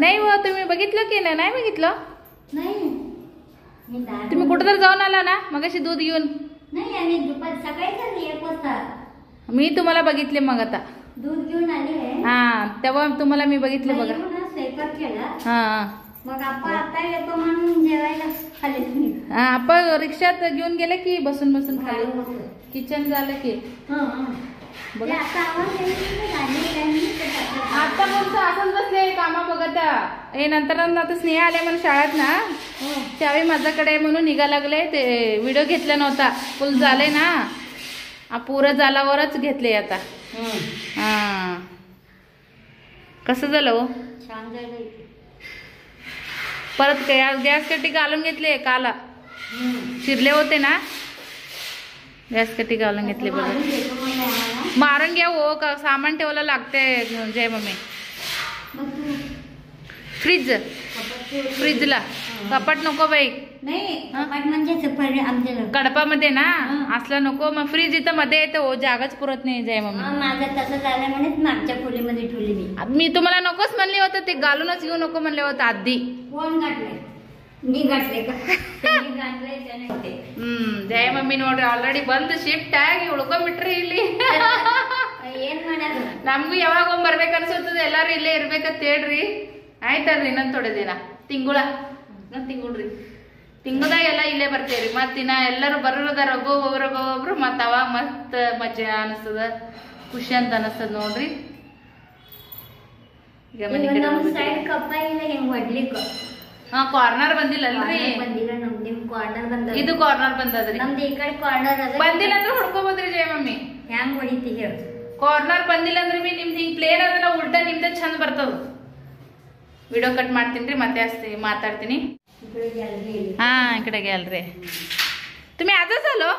नाही हो तुम्ही बघितलं की नाही बघितलं? तुम्ही कुठं तर जाऊन आला ना मगाशी दूध घेऊन? मी तुम्हाला बघितले मग आता दूध घेऊन आले. हा तेव्हा तुम्हाला मी बघितले बघा. स्वयंपाक केला हा मग आता येतो म्हणून जेवायला खाली. हा आपण रिक्षात घेऊन गेले की बसून बसून खाली किचन झालं की आता मग असंच बसले कामा बघत. हे नंतर आता स्नेह आले म्हणून शाळेत ना त्यावेळी माझ्याकडे म्हणून निघा लागले. ते व्हिडिओ घेतला नव्हता फुल झाले ना पुरं झाल्यावरच घेतले आता. हा कसं झालं हो? छान झालं. परत गॅस कट्टी घालून घेतले काल चिरले होते ना गॅस कट्टी घालून घेतले बघा. मारून घ्या हो का सामान ठेवायला लागते जय मम्मी. फ्रीजला कपाट नको बाई. नाही कपाट म्हणजे आमच्या कडपामध्ये ना असला नको. मग फ्रीज इथं मध्ये येतं हो जागाच पुरत नाही जय मम्मी. माझं तसं झालं म्हणून मागच्या खोलीमध्ये ठेवली मी. मी तुम्हाला नकोच म्हणले होते ते घालूनच घेऊ नको म्हणले होते आधी. कोण घातलंय? ಜಯ ಮಮ್ಮಿ ನೋಡ್ರಿ ಆಲ್ರೆಡಿ ಬಂದು ಶಿಫ್ಟ್ ಆಗಿ ಉಳ್ಕೊಂಡ್ಬಿಟ್ರಿ ಇಲ್ಲಿ. ನಮ್ಗೂ ಯಾವಾಗ ಒಮ್ಮೆ ಬರ್ಬೇಕು ಅನ್ಸುತ್ತದೆ, ಎಲ್ಲಾರು ಇಲ್ಲೇ ಇರ್ಬೇಕಂತ ಹೇಳ್ರಿ. ಆಯ್ತಲ್ರಿ ಇನ್ನೊಂದ್ ಥೋಡೆ ದಿನ ತಿಂಗುಳ್ರಿ ತಿಂಗಳದಾಗ ಎಲ್ಲ ಇಲ್ಲೇ ಬರ್ತೇವ್ರಿ. ಮತ್ತಿನ್ನ ಎಲ್ಲರೂ ಬರೋದಾರ ಒಬ್ಬೊಬ್ರು ಮತ್ ಅವಾಗ ಮಸ್ತ್ ಮಜಾ ಅನಿಸ್ತದ, ಖುಷಿ ಅಂತ ಅನಿಸ್ತದ ನೋಡ್ರಿ. ಈಗ ಮನೆ ಕಾರ್ನರ್ ಬಂದಿಲ್ಲ ಅಲ್ರಿ, ಇದು ಕಾರ್ನರ್ ಬಂದದ್ರಿ. ಬಂದಿಲ್ಲ ಅಂದ್ರೆ ಹೊಡ್ಕೋಬೋದ್ರಿ ಜಯ ಮಮ್ಮಿ. ಹೆಂಗ್ ಹೊಡಿತಿ ಹೇಳ, ಕಾರ್ನರ್ ಬಂದಿಲ್ಲ ಅಂದ್ರೆ ಬಿ ನಿಮ್ದು ಹಿಂಗ್ ಪ್ಲೇನ್ ಅದಲ್ಲ ಉಲ್ಟಾ ನಿಮ್ದ ಚಂದ ಬರ್ತದ. ವಿಡಿಯೋ ಕಟ್ ಮಾಡ್ತೀನಿ ಮತ್ತೆ ಮಾತಾಡ್ತೀನಿ. ಹಾ ಈ ಕಡೆಗೆ ಅಲ್ರಿ तुम्ही आजच आलो.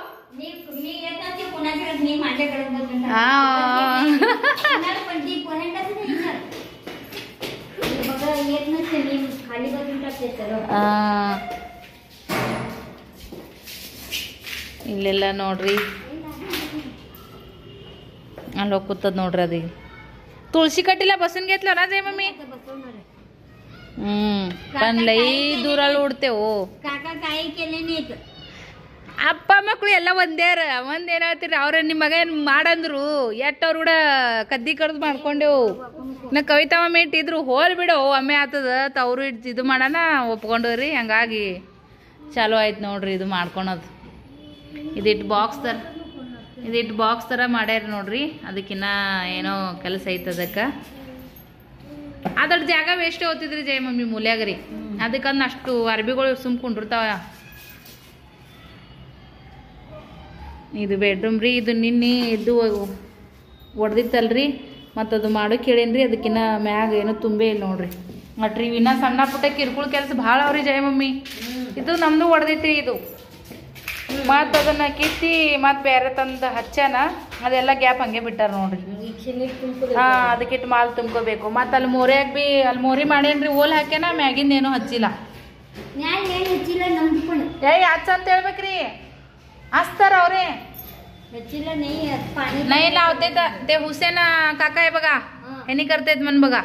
ಇಲ್ಲೆಲ್ಲ ನೋಡ್ರಿ ಅಲ್ಲಿ ಹೋಗಿ ಕೂತದ ನೋಡ್ರಿ. ಅದ तुळशी कटीला बसून घेतलं ना जय मम्मी. पण लई दूराला उडते हो. काका काही केले नाहीत. ಅಪ್ಪ ಮಕ್ಕಳು ಎಲ್ಲ ಒಂದೇರ ಒಂದೇನಾಗ್ತೀರಿ. ಅವ್ರ ನಿಮ್ಮ ಮಗ ಏನ್ ಮಾಡಂದ್ರು ಎಟ್ ಅವ್ರ ಕೂಡ ಕದ್ದಿ ಕಡ್ದು ಮಾಡ್ಕೊಂಡೆವು. ನಾ ಕವಿತಾ ಮಮ್ಮಿ ಇಟ್ಟಿದ್ರು ಹೋಲ್ ಬಿಡು ಒಮ್ಮೆ ಆತದ ಅವ್ರು ಇದು ಮಾಡೋಣ ಒಪ್ಕೊಂಡ್ರಿ. ಹಂಗಾಗಿ ಚಾಲು ಆಯ್ತು ನೋಡ್ರಿ ಇದು ಮಾಡ್ಕೊಳೋದು. ಇದಿಟ್ಟು ಬಾಕ್ಸ್ ಥರ ಮಾಡ್ಯಾರ ನೋಡ್ರಿ. ಅದಕ್ಕಿನ್ನ ಏನೋ ಕೆಲಸ ಐತೆ ಅದಕ್ಕೆ. ಅದ್ರ ಜಾಗ ವೇಸ್ಟ್ ಹೋಗ್ತಿದ್ರಿ ಜಯ ಮಮ್ಮಿ ಮೂಲ್ಯಾಗ್ರಿ. ಅದಕ್ಕಂದು ಅಷ್ಟು ಅರ್ಬಿಗಳು ಸುಮ್ಕೊಂಡಿರ್ತಾವ. ಇದು ಬೆಡ್ರೂಮ್ ರೀ. ಇದು ನಿನ್ನೆ ಇದು ಒಡೆದಿತ್ತಲ್ರಿ, ಮತ್ತು ಅದು ಮಾಡೋಕೆ ಹೇಳೇನ್ರಿ. ಅದಕ್ಕಿನ್ನ ಮ್ಯಾಗ ಏನೋ ತುಂಬೇ ಇಲ್ಲ ನೋಡ್ರಿ. ಮಟ್ರಿ ಇನ್ನ ಸಣ್ಣ ಪುಟ್ಟ ಕಿರ್ಕುಳ ಕೆಲಸ ಭಾಳ ಅವ್ರಿ ಜಯ ಮಮ್ಮಿ. ಇದು ನಮ್ದು ಒಡೆದೈತ್ರಿ. ಇದು ಮತ್ತು ಅದನ್ನ ಕಿತ್ತಿ ಮತ್ತು ಬೇರೆ ತಂದು ಹಚ್ಚಾನ ಅದೆಲ್ಲ ಗ್ಯಾಪ್ ಹಂಗೆ ಬಿಟ್ಟಾರ ನೋಡ್ರಿ. ಅದಕ್ಕಿಟ್ಟು ಮಾಲ್ ತುಂಬ್ಕೋಬೇಕು. ಮತ್ತು ಅಲ್ಲಿ ಮೋರಿಯಾಗ ಬಿ ಅಲ್ಲಿ ಮೋರಿ ಮಾಡೇನ್ರಿ, ಓಲ್ ಹಾಕ್ಯಾನ ಮ್ಯಾಗಿಂದ ಏನೂ ಹಚ್ಚಿಲ್ಲ. ಹಚ್ಚ ಅಂತ ಹೇಳ್ಬೇಕ್ರಿ. हसतर अवरे नाही लावते ते हुसेन काका आहे बघा, ह्यांनी करतेत मन बघा.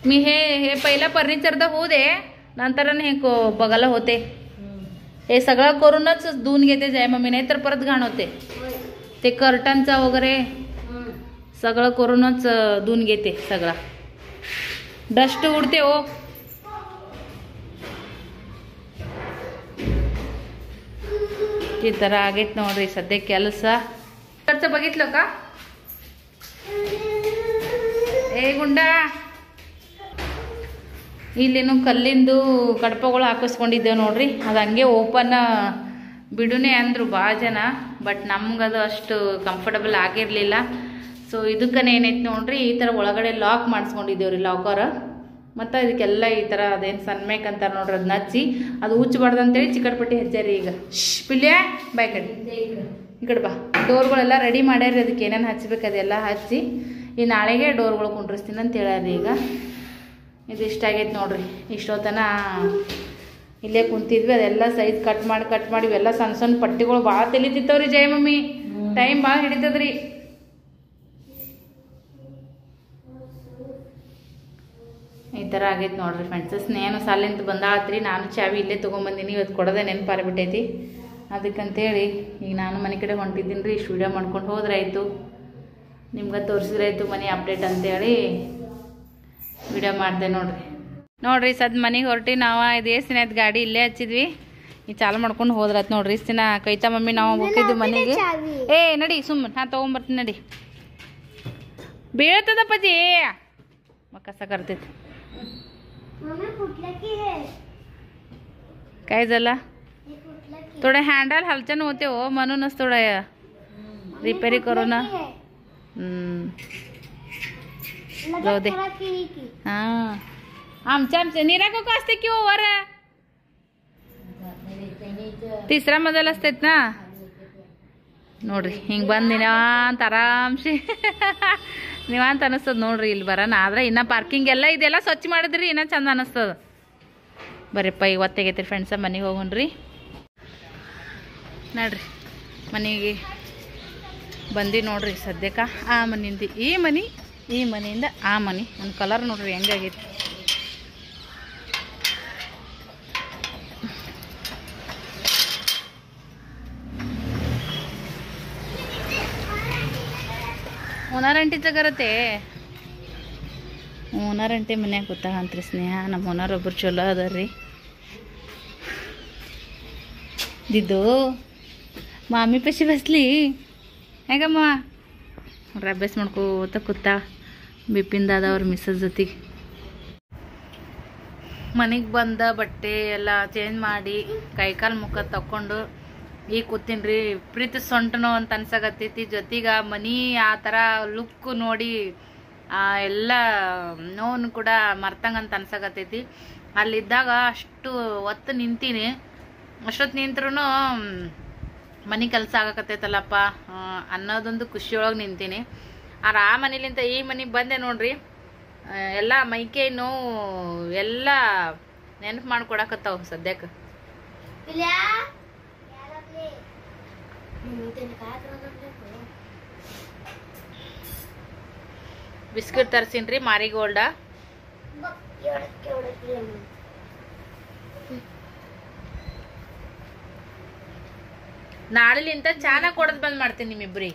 मी हे पहिला फर्निचरदा होऊ दे, नंतर हे बघायला होते. हे सगळं करूनच धुवून घेते जय मम्मी, नाही तर परत घाण होते. ते कर्टनचा वगैरे सगळं करूनच धुवून घेते. सगळा डस्ट उडते हो. ಈ ಥರ ಆಗೈತೆ ನೋಡ್ರಿ ಸದ್ಯ ಕೆಲಸ. ಖರ್ಚು ಬಗಿತ್ಲಕ್ಕ ಏ ಗುಂಡ. ಇಲ್ಲೇನು ಕಲ್ಲಿಂದು ಕಡಪಗಳು ಹಾಕಿಸ್ಕೊಂಡಿದ್ದೇವೆ ನೋಡ್ರಿ. ಅದು ಹಂಗೆ ಓಪನ್ ಬಿಡುನೇ ಅಂದರು ಭಾಳ ಜನ. ಬಟ್ ನಮ್ಗದು ಅಷ್ಟು ಕಂಫರ್ಟಬಲ್ ಆಗಿರಲಿಲ್ಲ. ಸೊ ಇದಕ್ಕನೇ ಏನೈತೆ ನೋಡ್ರಿ, ಈ ಥರ ಒಳಗಡೆ ಲಾಕ್ ಮಾಡಿಸ್ಕೊಂಡಿದ್ದೇವ್ರಿ, ಲಾಕರ್. ಮತ್ತು ಇದಕ್ಕೆಲ್ಲ ಈ ಥರ ಅದೇನು ಸನ್ಮೇಕ್ ಅಂತಾರೆ ನೋಡ್ರಿ, ಅದನ್ನ ಹಚ್ಚಿ ಅದು ಹುಚ್ಚಬಾರ್ದು ಅಂತೇಳಿ ಚಿಕ್ಕಟ್ಪಟ್ಟಿ ಹಚ್ಚಾರಿ. ಈಗ ಪಿಲ್ಯ ಬಾಯ್ ಕಡೆ ಈ ಕಡೆ ಬಾ. ಡೋರ್ಗಳೆಲ್ಲ ರೆಡಿ ಮಾಡ್ಯಾರಿ, ಅದಕ್ಕೆ ಏನೇನು ಹಚ್ಬೇಕು ಅದೆಲ್ಲ ಹಚ್ಚಿ ಈ ನಾಳೆಗೆ ಡೋರ್ಗಳು ಕುಂಡ್ರಿಸ್ತೀನಿ ಅಂತ ಹೇಳ್ಯಾರಿ. ಈಗ ಇದು ಇಷ್ಟ ಆಗೈತೆ ನೋಡ್ರಿ. ಇಷ್ಟೊತ್ತನ ಇಲ್ಲೇ ಕುಂತಿದ್ವಿ. ಅದೆಲ್ಲ ಸೈಜ್ ಕಟ್ ಮಾಡಿ ಇವೆಲ್ಲ ಸಣ್ಣ ಸಣ್ಣ ಪಟ್ಟಿಗಳು ಭಾಳ ತೆಲಿತಿತ್ತವ್ರಿ ಜಯ ಮಮ್ಮಿ. ಟೈಮ್ ಭಾಳ ಹಿಡಿತದ್ರಿ. ಈ ಥರ ಆಗೈತೆ ನೋಡ್ರಿ ಫ್ರೆಂಡ್ಸ್. ನೇನು ಸಾಲಿಂತ ಬಂದಾತ್ರಿ. ನಾನು ಚಾವಿ ಇಲ್ಲೇ ತೊಗೊಂಬಂದಿನಿ. ಇವತ್ತು ಕೊಡೋದೆ ನೆನಪಾರಿಬಿಟ್ಟೈತಿ. ಅದಕ್ಕಂತೇಳಿ ಈಗ ನಾನು ಮನೆ ಕಡೆ ಹೊಂಟಿದ್ದೀನಿ ರೀ. ಇಷ್ಟು ವಿಡಿಯೋ ಮಾಡ್ಕೊಂಡು ಹೋದ್ರಾಯ್ತು, ನಿಮ್ಗೆ ತೋರಿಸಿದ್ರಾಯ್ತು ಮನೆ ಅಪ್ಡೇಟ್ ಅಂತೇಳಿ ವಿಡಿಯೋ ಮಾಡಿದೆ ನೋಡ್ರಿ. ಸದ್ ಮನೆಗೆ ಹೊರಟಿ ನಾವು ಇದು ಎಷ್ಟು ದಿನ ಆಯ್ತು ಗಾಡಿ ಇಲ್ಲೇ ಹಚ್ಚಿದ್ವಿ. ಈಗ ಚಾಲು ಮಾಡ್ಕೊಂಡು ಹೋದ್ರಾಯ್ತು ನೋಡ್ರಿ. ಇಷ್ಟು ದಿನ ಕೈತಾ ಮಮ್ಮಿ ನಾವು ಹೋಗಿದ್ದು ಮನೆಗೆ. ಏ ನಡಿ ಸುಮ್ಮನೆ ನಾನು ತೊಗೊಂಬರ್ತೀನಿ ನಡಿ. ಬೀಳ್ತದಪ್ಪಜಿ कसा करते काय झालं. थोडे हँडल हलचन होते हो, म्हणूनच थोडं रिपेरी करू ना. जाऊ दे. हां आमच्या निरा कोक असते की वर तिसरा मजल असतात ना. ನೋಡ್ರಿ ಹಿಂಗೆ ಬಂದು ನಿವಾಂತ ಆರಾಮ್ಸಿ ನಿವಾಂತ ಅನಿಸ್ತದ ನೋಡ್ರಿ. ಇಲ್ಲಿ ಬರೋಣ ಆದ್ರೆ ಇನ್ನು ಪಾರ್ಕಿಂಗ್ ಎಲ್ಲ ಇದೆಲ್ಲ ಸ್ವಚ್ಛ ಮಾಡಿದ್ರಿ ಇನ್ನೂ ಚಂದ ಅನಿಸ್ತದ. ಬರ್ರಿಪ್ಪ ಇವತ್ತಾಗೈತಿ ಫ್ರೆಂಡ್ಸ, ಮನೆಗೆ ಹೋಗೋಣ್ರಿ. ನೋಡ್ರಿ ಮನೆಗೆ ಬಂದು ನೋಡ್ರಿ ಸದ್ಯಕ್ಕೆ ಆ ಮನೆಯಿಂದ ಈ ಮನೆಯಿಂದ ಆ ಮನೆ. ಒಂದು ಕಲರ್ ನೋಡ್ರಿ ಹೆಂಗಾಗೈತಿ. ಓನರಂಟಿ ಜಗರತೆ ಓನರಂಟಿ ಮನ್ಯಾಗ ಗೊತ್ತಾಗಂತ್ರಿ ಸ್ನೇಹ. ನಮ್ಮ ಓನರ್ ಒಬ್ರು ಚಲೋ ಅದಾರ್ರಿ. ದಿದ್ದು ಮಾಮಿ ಪಶಿ ಬಸ್ಲಿ ಹೇಗಮ್ಮ ಅವ್ರ ಅಭ್ಯಾಸ ಮಾಡ್ಕೋತ ಕೂತ ಬಿಪಿಂದಾದ ಅವ್ರ ಮಿಸ್ಸಸ್ ಜೊತೆಗೆ. ಮನೆಗೆ ಬಂದ ಬಟ್ಟೆ ಎಲ್ಲ ಚೇಂಜ್ ಮಾಡಿ ಕೈಕಾಲು ಮುಖ ತಕ್ಕೊಂಡು ಈಗ ಕೂತೀನ್ರಿ. ಪ್ರೀತಿ ಸೊಂಟನೋ ಅಂತ ಅನ್ಸಾಕತ್ತೈತಿ. ಜೊತೆಗೆ ಮನಿ ಆ ಥರ ಲುಕ್ ನೋಡಿ ಎಲ್ಲ ನೋವನ್ನು ಕೂಡ ಮರ್ತಂಗಂತ ಅನ್ಸಾಕತ್ತೈತಿ. ಅಲ್ಲಿದ್ದಾಗ ಅಷ್ಟು ಹೊತ್ತು ನಿಂತೀನಿ. ಅಷ್ಟೊತ್ತು ನಿಂತ್ರೂ ಮನೆ ಕೆಲಸ ಆಗಕತ್ತೈತಲ್ಲಪ್ಪ ಅನ್ನೋದೊಂದು ಖುಷಿಯೊಳಗೆ ನಿಂತೀನಿ. ಆ ಮನೇಲಿಂದ ಈ ಮನೆಗೆ ಬಂದೆ ನೋಡ್ರಿ, ಎಲ್ಲ ಮೈಕೈ ನೋವು ಎಲ್ಲ ನೆನಪು ಮಾಡ್ಕೊಡಕತ್ತಾವ ಸದ್ಯಕ್ಕೆ. ಬಿಸ್ಕಿಟ್ ತರ್ಸಿನ್ರಿ ಮಾರಿಗೋಲ್ಡ. ನಾಳೆಲಿಂತ ಚಾನ ಕೊಡೋದ್ ಬಂದ್ ಮಾಡ್ತೀನಿ ನಿಮ್ಮಿಬ್ರಿ.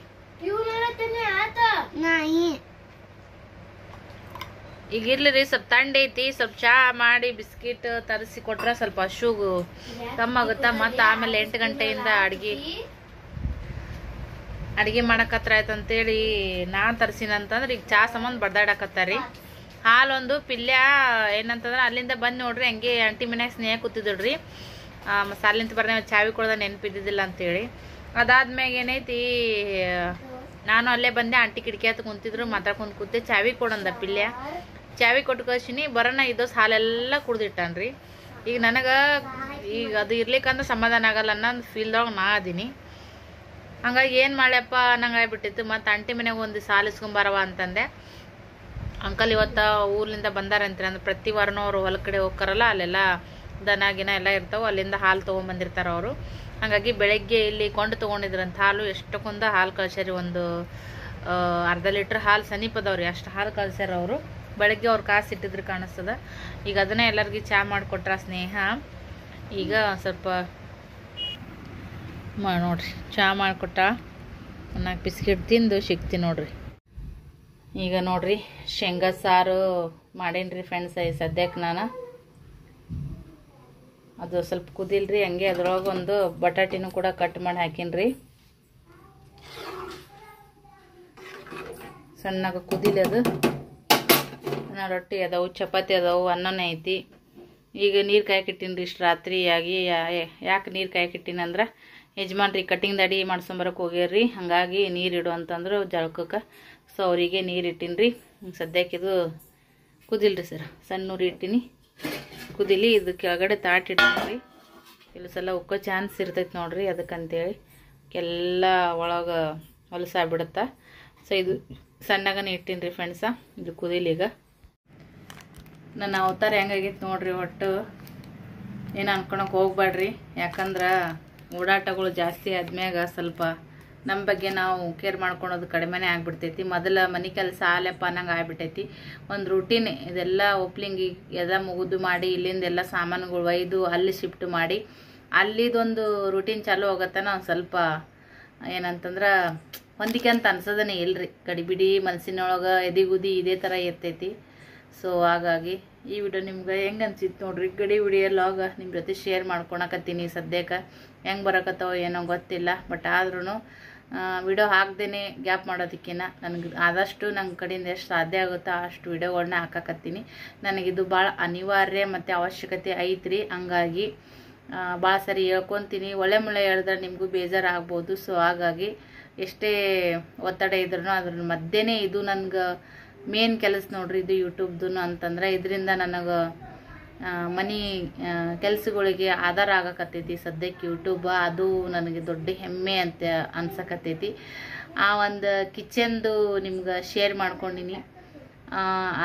ಈಗ ಇರ್ಲಿ ಸ್ವಲ್ಪ ತಂಡ ಐತಿ, ಸ್ವಲ್ಪ ಚಾ ಮಾಡಿ ಬಿಸ್ಕಿಟ್ ತರಿಸಿ ಕೊಟ್ರ ಸ್ವಲ್ಪ ಹಶುಗು ಕಮ್ಮಾಗುತ್ತ. ಮತ್ತ ಆಮೇಲೆ 8 ಗಂಟೆಯಿಂದ ಅಡಿಗೆ ಮಾಡಕತ್ರ ಆಯ್ತಂತೇಳಿ ನಾನ್ ತರ್ಸಿನಂತಂದ್ರೆ ಈಗ ಚಾ ಸಂಬಂಧ ಬಡ್ದಾಡಕತ್ತಾರಿ. ಹಾಲೊಂದು ಪಿಲ್ಯ ಏನಂತಂದ್ರೆ ಅಲ್ಲಿಂದ ಬಂದ್ ನೋಡ್ರಿ, ಹಂಗೆ ಆಂಟಿ ಮನ್ಯಾಗ ಸ್ನೇಹ ಕೂತಿದ್ರಿ. ಸಾಲಿಂತ ಬರ್ನ ಚಾವಿ ಕೊಡ್ದ ನೆನಪಿದ್ದಿಲ್ಲ ಅಂತೇಳಿ. ಅದಾದ್ಮ್ಯಾಗ ಏನೈತಿ, ನಾನು ಅಲ್ಲೇ ಬಂದೆ, ಆಂಟಿ ಕಿಟಕಿ ಹತ್ತು ಕುಂತಿದ್ರು, ಮಾತಾಡ್ಕೊಂಡು ಕೂತೆ. ಚಾವಿ ಕೊಡಂದ ಪಿಲ್ಯ, ಚಾವಿ ಕೊಟ್ಟು ಕಳ್ಸಿನಿ. ಬರೋಣ ಇದೋಸ್ ಹಾಲೆಲ್ಲ ಕುಡ್ದಿಟ್ಟಾನ್ರಿ. ಈಗ ನನಗೆ ಈಗ ಅದು ಇರ್ಲಿಕ್ಕಂದ್ರೆ ಸಮಾಧಾನ ಆಗಲ್ಲ ಅನ್ನೋ ಫೀಲ್ದೊಳಗೆ ನಾ ಅದೀನಿ. ಹಂಗಾಗಿ ಏನು ಮಾಡ್ಯಪ್ಪ ನಂಗೆ ಆಗ್ಬಿಟ್ಟಿತ್ತು. ಮತ್ತು ಆಂಟಿ ಮನೆಗೆ ಒಂದು ಸಾಲು ಇಸ್ಕೊಂಬಾರವ ಅಂತಂದೆ. ಅಂಕಲ್ ಇವತ್ತು ಊರ್ಲಿಂದ ಬಂದಾರಂತ್ರಿ. ಅಂದ್ರೆ ಪ್ರತಿ ವಾರನೂ ಅವರು ಹೊಲ ಕಡೆ ಹೋಗ್ತಾರಲ್ಲ, ಅಲ್ಲೆಲ್ಲ ದನ ಗಿನ ಎಲ್ಲ ಇರ್ತಾವೆ, ಅಲ್ಲಿಂದ ಹಾಲು ತೊಗೊಂಬಂದಿರ್ತಾರೆ ಅವರು. ಹಾಗಾಗಿ ಬೆಳಗ್ಗೆ ಇಲ್ಲಿ ಕೊಂಡು ತೊಗೊಂಡಿದ್ರಂತ ಹಾಲು. ಎಷ್ಟಕ್ಕೊಂದ ಹಾಲು ಕಳ್ಸ್ಯಾರಿ, ಒಂದು ಅರ್ಧ ಲೀಟ್ರ್ ಹಾಲು ಸಮೀಪದವ್ರಿ, ಅಷ್ಟು ಹಾಲು ಕಳ್ಸ್ಯಾರ ಅವರು. ಬೆಳಗ್ಗೆ ಅವ್ರು ಕಾಸು ಇಟ್ಟಿದ್ರು ಕಾಣಿಸ್ತದ. ಈಗ ಅದನ್ನೇ ಎಲ್ಲರಿಗೂ ಚಾ ಮಾಡಿಕೊಟ್ರ ಸ್ನೇಹ. ಈಗ ಸ್ವಲ್ಪ ನೋಡ್ರಿ ಚಾ ಮಾಡಿಕೊಟ್ಟ. 4 ಬಿಸ್ಕಿಟ್ ತಿಂದು ಸಿಗ್ತೀನಿ ನೋಡ್ರಿ. ಈಗ ನೋಡ್ರಿ ಶೇಂಗಾ ಸಾರು ಮಾಡೇನ್ರಿ ಫ್ರೆಂಡ್ಸ್. ಸದ್ಯಕ್ಕೆ ನಾನು ಅದು ಸ್ವಲ್ಪ ಕುದಿಲ್ರಿ, ಹಂಗೆ ಅದ್ರೊಳಗೆ ಒಂದು ಬಟಾಟಿನೂ ಕೂಡ ಕಟ್ ಮಾಡಿ ಹಾಕಿನ್ರಿ. ಸಣ್ಣಗೆ ಕುದಿಲಿ ಅದು. ರೊಟ್ಟಿ ಅದಾವು, ಚಪಾತಿ ಅದಾವು, ಅನ್ನನೇ ಐತಿ. ಈಗ ನೀರು ಕಾಯಕ್ಕಿಟ್ಟಿನ್ರಿ ಇಷ್ಟು ರಾತ್ರಿ ಆಗಿ. ಯಾಕೆ ನೀರು ಕಾಯಕ್ಕಿಟ್ಟಿನಂದ್ರೆ ಯಜಮಾನ್ರಿ ಕಟ್ಟಿಂಗ್ ಅಡಿ ಮಾಡ್ಸೊಂಬರಕ್ಕೆ ಹೋಗ್ಯಾರ್ರಿ. ಹಾಗಾಗಿ ನೀರು ಇಡು ಅಂತಂದ್ರು ಜಳಕಕ್ಕೆ. ಸೊ ಅವರಿಗೆ ನೀರು ಇಟ್ಟಿನ್ರಿ. ಸದ್ಯಕ್ಕೆ ಇದು ಕುದಿಲ್ರಿ ಸರ್, ಸಣ್ಣ ನೀರು ಇಟ್ಟಿನಿ, ಕುದಿಲಿ. ಇದು ಕೆಳಗಡೆ ತಾಟ್ ಇಟ್ಟಿನ್ರಿ. ಕೆಲವು ಸಲ ಉಕ್ಕೋ ಚಾನ್ಸ್ ಇರ್ತೈತೆ ನೋಡ್ರಿ, ಅದಕ್ಕಂತೇಳಿ ಎಲ್ಲ ಒಳಗೆ ಹೊಲಸಾಗ್ಬಿಡುತ್ತೆ. ಸೊ ಇದು ಸಣ್ಣಗನೇ ಇಟ್ಟಿನ್ರಿ ಫ್ರೆಂಡ್ಸ. ಇದು ಕುದಿಲಿ. ಈಗ ನನ್ನ ಅವತಾರ ಹೆಂಗಾಗೈತೆ ನೋಡ್ರಿ. ಒಟ್ಟು ಏನು ಅನ್ಕೊಳಕ್ಕೆ ಹೋಗ್ಬೇಡ್ರಿ, ಯಾಕಂದ್ರೆ ಓಡಾಟಗಳು ಜಾಸ್ತಿ ಆದ್ಮ್ಯಾಗ ಸ್ವಲ್ಪ ನಮ್ಮ ಬಗ್ಗೆ ನಾವು ಕೇರ್ ಮಾಡ್ಕೊಳೋದು ಕಡಿಮೆನೇ ಆಗ್ಬಿಡ್ತೈತಿ. ಮೊದಲ ಮನೆ ಕೆಲಸ ಆಲೆಪ್ಪ ಅನ್ನಂಗೆ ಆಗ್ಬಿಟ್ಟೈತಿ. ಒಂದು ರೂಟೀನ್ ಇದೆಲ್ಲ ಓಪ್ಲಿಂಗಿ ಎಲ್ಲ ಮುಗಿದು ಮಾಡಿ, ಇಲ್ಲಿಂದ ಎಲ್ಲ ಸಾಮಾನುಗಳು ಒಯ್ದು ಅಲ್ಲಿ ಶಿಫ್ಟ್ ಮಾಡಿ, ಅಲ್ಲಿದೊಂದು ರೂಟೀನ್ ಚಾಲು ಹೋಗತ್ತನ ಒಂದು ಸ್ವಲ್ಪ ಏನಂತಂದ್ರೆ ಹೊಂದಿಕೆ ಅಂತ ಅನ್ಸೋದನೇ ಇಲ್ರಿ. ಗಡಿಬಿಡಿ ಮನಸ್ಸಿನೊಳಗೆ ಎದಿಗುದಿ ಇದೇ ಥರ ಇರ್ತೈತಿ. ಸೊ ಹಾಗಾಗಿ ಈ ವಿಡಿಯೋ ನಿಮ್ಗೆ ಹೆಂಗೆ ಅನ್ಸಿತ್ತು ನೋಡ್ರಿ. ಗಡಿ ವಿಡಿಯೋಲಾಗ ನಿಮ್ಮ ಜೊತೆ ಶೇರ್ ಮಾಡ್ಕೊಳಕತ್ತೀನಿ. ಸದ್ಯಕ್ಕೆ ಹೆಂಗೆ ಬರಕತ್ತವೋ ಏನೋ ಗೊತ್ತಿಲ್ಲ, ಬಟ್ ಆದ್ರೂ ವಿಡಿಯೋ ಹಾಕ್ದೇನೆ ಗ್ಯಾಪ್ ಮಾಡೋದಕ್ಕಿಂತ ನನಗೆ ಆದಷ್ಟು ನನ್ನ ಕಡೆಯಿಂದ ಎಷ್ಟು ಸಾಧ್ಯ ಆಗುತ್ತೋ ಅಷ್ಟು ವಿಡಿಯೋಗಳನ್ನ ಹಾಕಕತ್ತೀನಿ. ನನಗಿದು ಭಾಳ ಅನಿವಾರ್ಯ ಮತ್ತು ಅವಶ್ಯಕತೆ ಐತ್ರಿ. ಹಂಗಾಗಿ ಭಾಳ ಸರಿ ಹೇಳ್ಕೊತೀನಿ. ಒಳ್ಳೆ ಮುಳ್ಳೆ ಹೇಳಿದ್ರೆ ನಿಮಗೂ ಬೇಜಾರು ಆಗ್ಬೋದು. ಸೊ ಹಾಗಾಗಿ ಎಷ್ಟೇ ಒತ್ತಡ ಇದ್ರೂ ಅದ್ರ ಮಧ್ಯೆನೇ ಇದು ನನಗೆ ಮೇನ್ ಕೆಲಸ ನೋಡ್ರಿ, ಇದು ಯೂಟ್ಯೂಬ್ದು ಅಂತಂದ್ರೆ. ಇದರಿಂದ ನನಗೆ ಮನಿ ಕೆಲಸಗಳಿಗೆ ಆಧಾರ ಆಗಕತ್ತೈತಿ ಸದ್ಯಕ್ಕೆ ಯೂಟ್ಯೂಬ್. ಅದು ನನಗೆ ದೊಡ್ಡ ಹೆಮ್ಮೆ ಅಂತ ಅನ್ಸಕತ್ತೈತಿ. ಆ ಒಂದು ಕಿಚನ್ದು ನಿಮ್ಗೆ ಶೇರ್ ಮಾಡ್ಕೊಂಡಿನಿ.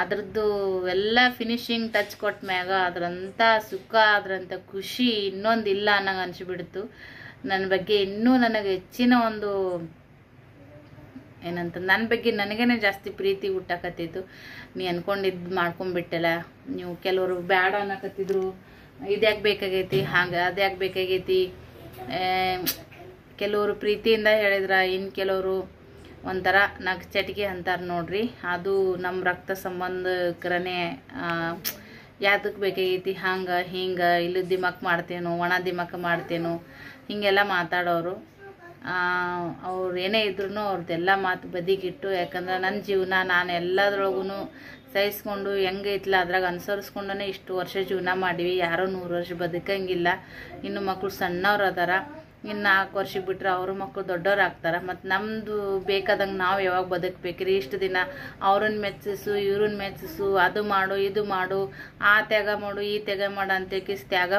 ಅದ್ರದ್ದು ಎಲ್ಲ ಫಿನಿಶಿಂಗ್ ಟಚ್ ಕೊಟ್ಟ ಮ್ಯಾಗ ಅದರಂಥ ಸುಖ, ಅದರಂಥ ಖುಷಿ ಇನ್ನೊಂದಿಲ್ಲ ಅನ್ನಂಗೆ ಅನಿಸ್ಬಿಡ್ತು. ನನ್ನ ಬಗ್ಗೆ ಇನ್ನೂ ನನಗೆ ಹೆಚ್ಚಿನ ಒಂದು ಏನಂತ ನನ್ನ ಬಗ್ಗೆ ನನಗೇನೆ ಜಾಸ್ತಿ ಪ್ರೀತಿ ಹುಟ್ಟಾಕತ್ತಿತ್ತು. ನೀ ಅನ್ಕೊಂಡಿದ್ದು ಮಾಡ್ಕೊಂಡ್ಬಿಟ್ಟಲ್ಲ. ನೀವು ಕೆಲವರು ಬ್ಯಾಡ ಅನ್ನಕತ್ತಿದ್ರು, ಇದ್ಯಾಕೆ ಬೇಕಾಗೈತಿ, ಹಾಗೆ ಅದ್ಯಾಕೆ ಬೇಕಾಗೈತಿ. ಕೆಲವರು ಪ್ರೀತಿಯಿಂದ ಹೇಳಿದ್ರ, ಇನ್ನು ಕೆಲವರು ಒಂಥರ ನಗಚಟಿಕೆ ಅಂತಾರೆ ನೋಡ್ರಿ, ಅದು ನಮ್ಮ ರಕ್ತ ಸಂಬಂಧಕರನೇ ಯಾತಕ್ಕೆ ಬೇಕಾಗೈತಿ ಹಂಗೆ ಹಿಂಗೆ ಇಲ್ಲಿ ದಿಮಾಕ್ ಮಾಡ್ತೇನೋ ಒಣ ದಿಮಾಕ್ ಮಾಡ್ತೇನೋ ಹೀಗೆಲ್ಲ ಮಾತಾಡೋರು. ಅವ್ರು ಏನೇ ಇದ್ರೂ ಅವ್ರದ್ದೆಲ್ಲ ಮಾತು ಬದಿಗಿಟ್ಟು, ಯಾಕಂದ್ರೆ ನನ್ನ ಜೀವನ ನಾನು ಎಲ್ಲದ್ರೊಳಗೂ ಸಹಿಸ್ಕೊಂಡು ಹೆಂಗೈತಿಲ್ಲ ಅದ್ರಾಗ ಅನುಸರಿಸ್ಕೊಂಡೇ ಇಷ್ಟು ವರ್ಷ ಜೀವನ ಮಾಡೀವಿ. ಯಾರೋ 100 ವರ್ಷ ಬದುಕಂಗಿಲ್ಲ. ಇನ್ನು ಮಕ್ಕಳು ಸಣ್ಣವ್ರು ಅದಾರ, ಇನ್ನು 4 ವರ್ಷಕ್ಕೆ ಬಿಟ್ರೆ ಅವ್ರ ಮಕ್ಕಳು ದೊಡ್ಡವ್ರು ಆಗ್ತಾರೆ. ಮತ್ತು ನಮ್ಮದು ಬೇಕಾದಂಗೆ ನಾವು ಯಾವಾಗ ಬದುಕಬೇಕ್ರಿ? ಇಷ್ಟು ದಿನ ಅವ್ರನ್ನ ಮೆಚ್ಚಿಸು ಇವ್ರನ್ನ ಮೆಚ್ಚಿಸು, ಅದು ಮಾಡು ಇದು ಮಾಡು, ಆ ತ್ಯಾಗ ಮಾಡು ಈ ತ್ಯಾಗ ಮಾಡು ಅಂತೇಳಿ ತ್ಯಾಗ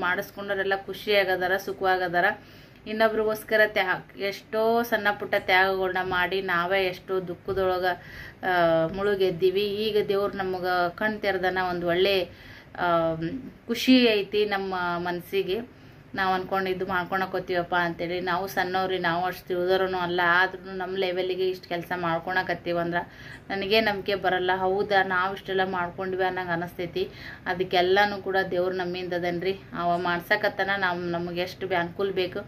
ಮಾಡಿಸ್ಕೊಂಡವರೆಲ್ಲ ಖುಷಿಯಾಗದಾರ, ಸುಖವಾಗದಾರ. ಇನ್ನೊಬ್ರಿಗೋಸ್ಕರ ಎಷ್ಟೋ ಸಣ್ಣ ಪುಟ್ಟ ತ್ಯಾಗಗಳನ್ನ ಮಾಡಿ ನಾವೇ ಎಷ್ಟೋ ದುಃಖದೊಳಗೆ ಮುಳುಗೆದ್ದೀವಿ. ಈಗ ದೇವ್ರು ನಮಗೆ ಕಣ್ ತೆರೆದನ ಒಂದು ಒಳ್ಳೆ ಖುಷಿ ಐತಿ ನಮ್ಮ ಮನಸ್ಸಿಗೆ. ನಾವು ಅಂದ್ಕೊಂಡಿದ್ದು ಮಾಡ್ಕೊಳಕತ್ತೀವಪ್ಪ ಅಂತೇಳಿ. ನಾವು ಸಣ್ಣವ್ರಿ, ನಾವು ಅಷ್ಟು ತಿಳಿದೋರೂ ಅಲ್ಲ, ಆದ್ರೂ ನಮ್ಮ ಲೆವೆಲಿಗೆ ಇಷ್ಟು ಕೆಲಸ ಮಾಡ್ಕೊಳಕತ್ತೀವಂದ್ರೆ ನನಗೆ ನಂಬಿಕೆ ಬರಲ್ಲ. ಹೌದಾ, ನಾವು ಇಷ್ಟೆಲ್ಲ ಮಾಡ್ಕೊಂಡ್ವಿ ಅನ್ನಂಗೆ ಅನಿಸ್ತೈತಿ. ಅದಕ್ಕೆಲ್ಲನೂ ಕೂಡ ದೇವ್ರು ನಮ್ಮಿಂದ ಅದನ್ರಿ. ಅವ ಮಾಡ್ಸಕತ್ತನ ನಮಗೆ ಎಷ್ಟು ಅನುಕೂಲ ಬೇಕು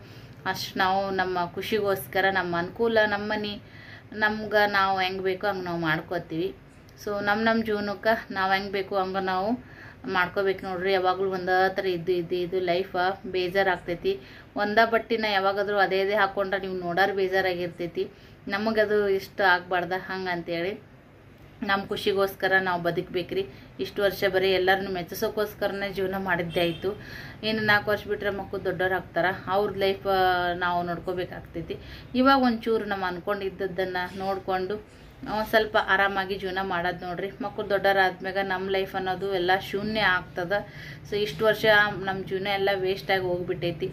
ಅಷ್ಟು ನಾವು ನಮ್ಮ ಖುಷಿಗೋಸ್ಕರ ನಮ್ಮ ಅನುಕೂಲ ನಮ್ಗೆ ನಾವು ಹೆಂಗೆ ಬೇಕೋ ಹಂಗೆ ನಾವು ಮಾಡ್ಕೋತೀವಿ. ಸೊ ನಮ್ಮ ಜೀವನಕ್ಕೆ ನಾವು ಹೆಂಗೆ ಬೇಕು ಹಂಗೆ ನಾವು ಮಾಡ್ಕೋಬೇಕು ನೋಡ್ರಿ. ಯಾವಾಗಲೂ ಒಂದೇ ಥರ ಇದು ಲೈಫ ಬೇಜಾರಾಗ್ತೈತಿ. ಒಂದೇ ಬಟ್ಟಿನ ಯಾವಾಗಾದ್ರೂ ಅದೇ ಹಾಕ್ಕೊಂಡ್ರೆ ನೀವು ನೋಡೋರು ಬೇಜಾರಾಗಿರ್ತೈತಿ. ನಮಗದು ಇಷ್ಟ ಆಗಬಾರ್ದ ಹಂಗಂತೇಳಿ ನಮ್ಮ ಖುಷಿಗೋಸ್ಕರ ನಾವು ಬದುಕಬೇಕ್ರಿ. ಇಷ್ಟು ವರ್ಷ ಬರೀ ಎಲ್ಲರನ್ನು ಮೆಚ್ಚಿಸೋಕ್ಕೋಸ್ಕರನೇ ಜೀವನ ಮಾಡಿದ್ದೇ ಆಯಿತು. ಇನ್ನು 4 ವರ್ಷ ಬಿಟ್ಟರೆ ಮಕ್ಕಳು ದೊಡ್ಡವ್ರು ಆಗ್ತಾರೆ, ಅವ್ರ ಲೈಫ್ ನಾವು ನೋಡ್ಕೋಬೇಕಾಗ್ತೈತಿ. ಇವಾಗ ಒಂಚೂರು ನಾವು ಅಂದ್ಕೊಂಡಿದ್ದನ್ನು ನೋಡಿಕೊಂಡು ಸ್ವಲ್ಪ ಆರಾಮಾಗಿ ಜೀವನ ಮಾಡೋದು ನೋಡ್ರಿ. ಮಕ್ಕಳು ದೊಡ್ಡವರಾದ್ಮ್ಯಾಗ ನಮ್ಮ ಲೈಫ್ ಅನ್ನೋದು ಎಲ್ಲ ಶೂನ್ಯ ಆಗ್ತದೆ. ಸೊ ಇಷ್ಟು ವರ್ಷ ನಮ್ಮ ಜೀವನ ಎಲ್ಲ ವೇಸ್ಟಾಗಿ ಹೋಗ್ಬಿಟ್ಟೈತಿ.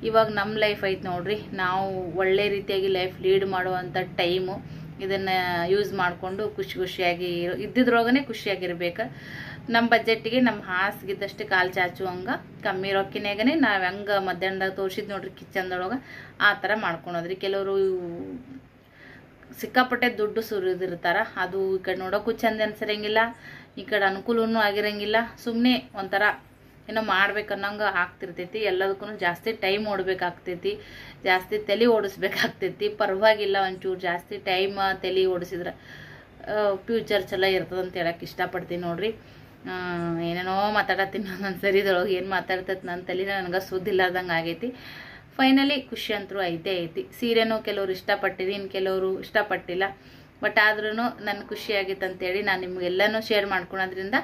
ಇವಾಗ ನಮ್ಮ ಲೈಫ್ ಐತೆ ನೋಡ್ರಿ. ನಾವು ಒಳ್ಳೆ ರೀತಿಯಾಗಿ ಲೈಫ್ ಲೀಡ್ ಮಾಡುವಂಥ ಟೈಮು. ಇದನ್ನು ಯೂಸ್ ಮಾಡಿಕೊಂಡು ಖುಷಿಯಾಗಿ ಇದ್ದಿದ್ರೊಳಗನೆ ಖುಷಿಯಾಗಿರ್ಬೇಕು. ನಮ್ಮ ಬಜೆಟ್ಟಿಗೆ ನಮ್ಮ ಹಾಸಿಗಿದ್ದಷ್ಟು ಕಾಲು ಚಾಚುವಂಗೆ ಕಮ್ಮಿ ರೊಕ್ಕಿನಾಗನೇ ನಾವು ಹೆಂಗೆ ಮಧ್ಯಾಹ್ನದಾಗ ತೋರಿಸಿದ್ ನೋಡ್ರಿ ಕಿಚನ್ದೊಳಗೆ ಆ ಥರ ಮಾಡ್ಕೊಳೋದ್ರಿ. ಕೆಲವರು ಸಿಕ್ಕಾಪಟ್ಟೆ ದುಡ್ಡು ಸುರಿದಿರ್ತಾರ, ಅದು ಈ ಕಡೆ ನೋಡೋಕ್ಕೂ ಚಂದ ಅನ್ಸರಂಗಿಲ್ಲ, ಈ ಕಡೆ ಅನುಕೂಲನೂ ಆಗಿರಂಗಿಲ್ಲ. ಸುಮ್ಮನೆ ಒಂಥರ ಏನೋ ಮಾಡ್ಬೇಕನ್ನಂಗೆ ಆಗ್ತಿರ್ತೈತಿ. ಎಲ್ಲದಕ್ಕೂ ಜಾಸ್ತಿ ಟೈಮ್ ಓಡಬೇಕಾಗ್ತೈತಿ, ಜಾಸ್ತಿ ತಲೆ ಓಡಿಸ್ಬೇಕಾಗ್ತೈತಿ. ಪರವಾಗಿಲ್ಲ, ಒಂಚೂರು ಜಾಸ್ತಿ ಟೈಮ್ ತಲೆ ಓಡಿಸಿದ್ರೆ ಫ್ಯೂಚರ್ ಚಲೋ ಇರ್ತದೆ ಅಂತ ಹೇಳಕ್ಕೆ ಇಷ್ಟಪಡ್ತೀನಿ ನೋಡ್ರಿ. ಏನೇನೋ ಮಾತಾಡತ್ತೀನಿ ಒಂದೊಂದು ಸರಿದೊಳಗೆ ಏನು ಮಾತಾಡ್ತೈತೆ ನನ್ನ ತಲೆನ ನನಗೆ ಸುದ್ದಿಲ್ಲಾರ್ದಂಗೆ ಆಗೈತಿ. ಫೈನಲಿ ಖುಷಿ ಅಂತೂ ಐತಿ. ಸೀರೆನೂ ಕೆಲವರು ಇಷ್ಟಪಟ್ಟಿರಿ, ಇನ್ನು ಕೆಲವರು ಇಷ್ಟಪಟ್ಟಿಲ್ಲ. ಬಟ್ ಆದ್ರೂ ನನಗೆ ಖುಷಿಯಾಗಿತ್ತು ಅಂತೇಳಿ ನಾನು ನಿಮಗೆಲ್ಲನೂ ಶೇರ್ ಮಾಡ್ಕೊಳೋದ್ರಿಂದ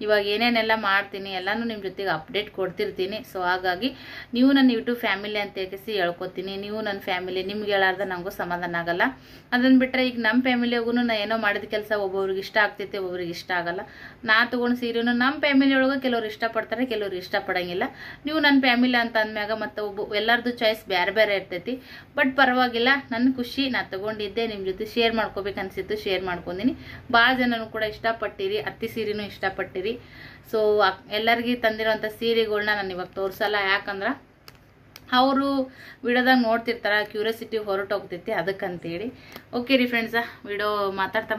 ಇವಾಗ ಏನೇನೆಲ್ಲ ಮಾಡ್ತೀನಿ ಎಲ್ಲನೂ ನಿಮ್ಮ ಜೊತೆಗೆ ಅಪ್ಡೇಟ್ ಕೊಡ್ತಿರ್ತೀನಿ. ಸೊ ಹಾಗಾಗಿ ನೀವು ನನ್ನ ಯೂಟ್ಯೂಬ್ ಫ್ಯಾಮಿಲಿ ಅಂತ ಹೇಳಿ ಹೇಳ್ಕೊತೀನಿ. ನೀವು ನನ್ನ ಫ್ಯಾಮಿಲಿ, ನಿಮ್ಗೆ ಹೇಳಾರ್ದ ನನಗೂ ಸಮಾಧಾನ ಆಗಲ್ಲ. ಅದನ್ನು ಬಿಟ್ಟರೆ ಈಗ ನಮ್ಮ ಫ್ಯಾಮಿಲಿಯಾಗೂ ನಾ ಏನೋ ಮಾಡಿದ ಕೆಲಸ ಒಬ್ಬೊಬ್ರಿಗೆ ಇಷ್ಟ ಆಗ್ತೈತೆ, ಒಬ್ಬೊಬ್ರಿಗೆ ಇಷ್ಟ ಆಗಲ್ಲ. ನಾ ತೊಗೊಂಡು ಸೀರೆನೂ ನಮ್ಮ ಫ್ಯಾಮಿಲಿ ಒಳಗೆ ಕೆಲವ್ರು ಇಷ್ಟಪಡ್ತಾರೆ, ಕೆಲವ್ರು ಇಷ್ಟಪಡಂಗಿಲ್ಲ. ನೀವು ನನ್ನ ಫ್ಯಾಮಿಲಿ ಅಂತ ಅಂದಮ್ಯಾಗ ಮತ್ತು ಎಲ್ಲರದ್ದು ಚಾಯ್ಸ್ ಬೇರೆ ಬೇರೆ ಇರ್ತೈತಿ. ಬಟ್ ಪರವಾಗಿಲ್ಲ, ನನ್ನ ಖುಷಿ ನಾ ತೊಗೊಂಡಿದ್ದೆ ನಿಮ್ಮ ಜೊತೆ ಶೇರ್ ಮಾಡ್ಕೋಬೇಕು ಅನಿಸಿತ್ತು, ಶೇರ್ ಮಾಡ್ಕೊಂಡಿನಿ. ಭಾಳ ಜನನು ಕೂಡ ಇಷ್ಟಪಟ್ಟಿರಿ, ಅತ್ತಿ ಸೀರೆನೂ ಇಷ್ಟಪಟ್ಟಿರಿ. ಸೊ ಎಲ್ಲರಿಗೂ ತಂದಿರೋಂಥ ಸೀರೆಗಳನ್ನ ನಾನು ಇವಾಗ ತೋರಿಸಲ್ಲ, ಯಾಕಂದ್ರೆ ಅವರು ವಿಡಿಯೋದಾಗ ನೋಡ್ತಿರ್ತಾರೆ, ಕ್ಯೂರಿಯಾಸಿಟಿ ಹೊರಟೋಗ್ತೈತಿ, ಅದಕ್ಕಂತೇಳಿ. ಓಕೆ ರೀ ಫ್ರೆಂಡ್ಸ, ವಿಡಿಯೋ ಮಾತಾಡ್ತಾ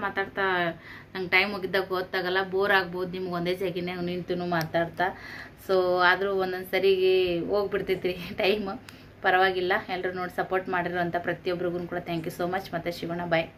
ನಂಗೆ ಟೈಮ್ ಮುಗಿದಾಗ ಗೊತ್ತಾಗಲ್ಲ, ಬೋರ್ ಆಗ್ಬೋದು ನಿಮ್ಗೆ ಒಂದೇ ಜಾಗಿನಾಗ ನಿಂತು ಮಾತಾಡ್ತಾ. ಸೊ ಆದರೂ ಒಂದೊಂದು ಸರಿಗೆ ಹೋಗ್ಬಿಡ್ತೈತಿ ರೀ ಟೈಮ್. ಪರವಾಗಿಲ್ಲ, ಎಲ್ಲರೂ ನೋಡಿ ಸಪೋರ್ಟ್ ಮಾಡಿರೋಂಥ ಪ್ರತಿಯೊಬ್ಬರಿಗೂ ಕೂಡ ಥ್ಯಾಂಕ್ ಯು ಸೋ ಮಚ್. ಮತ್ತು ಶಿವಣ್ಣ ಬಾಯ್.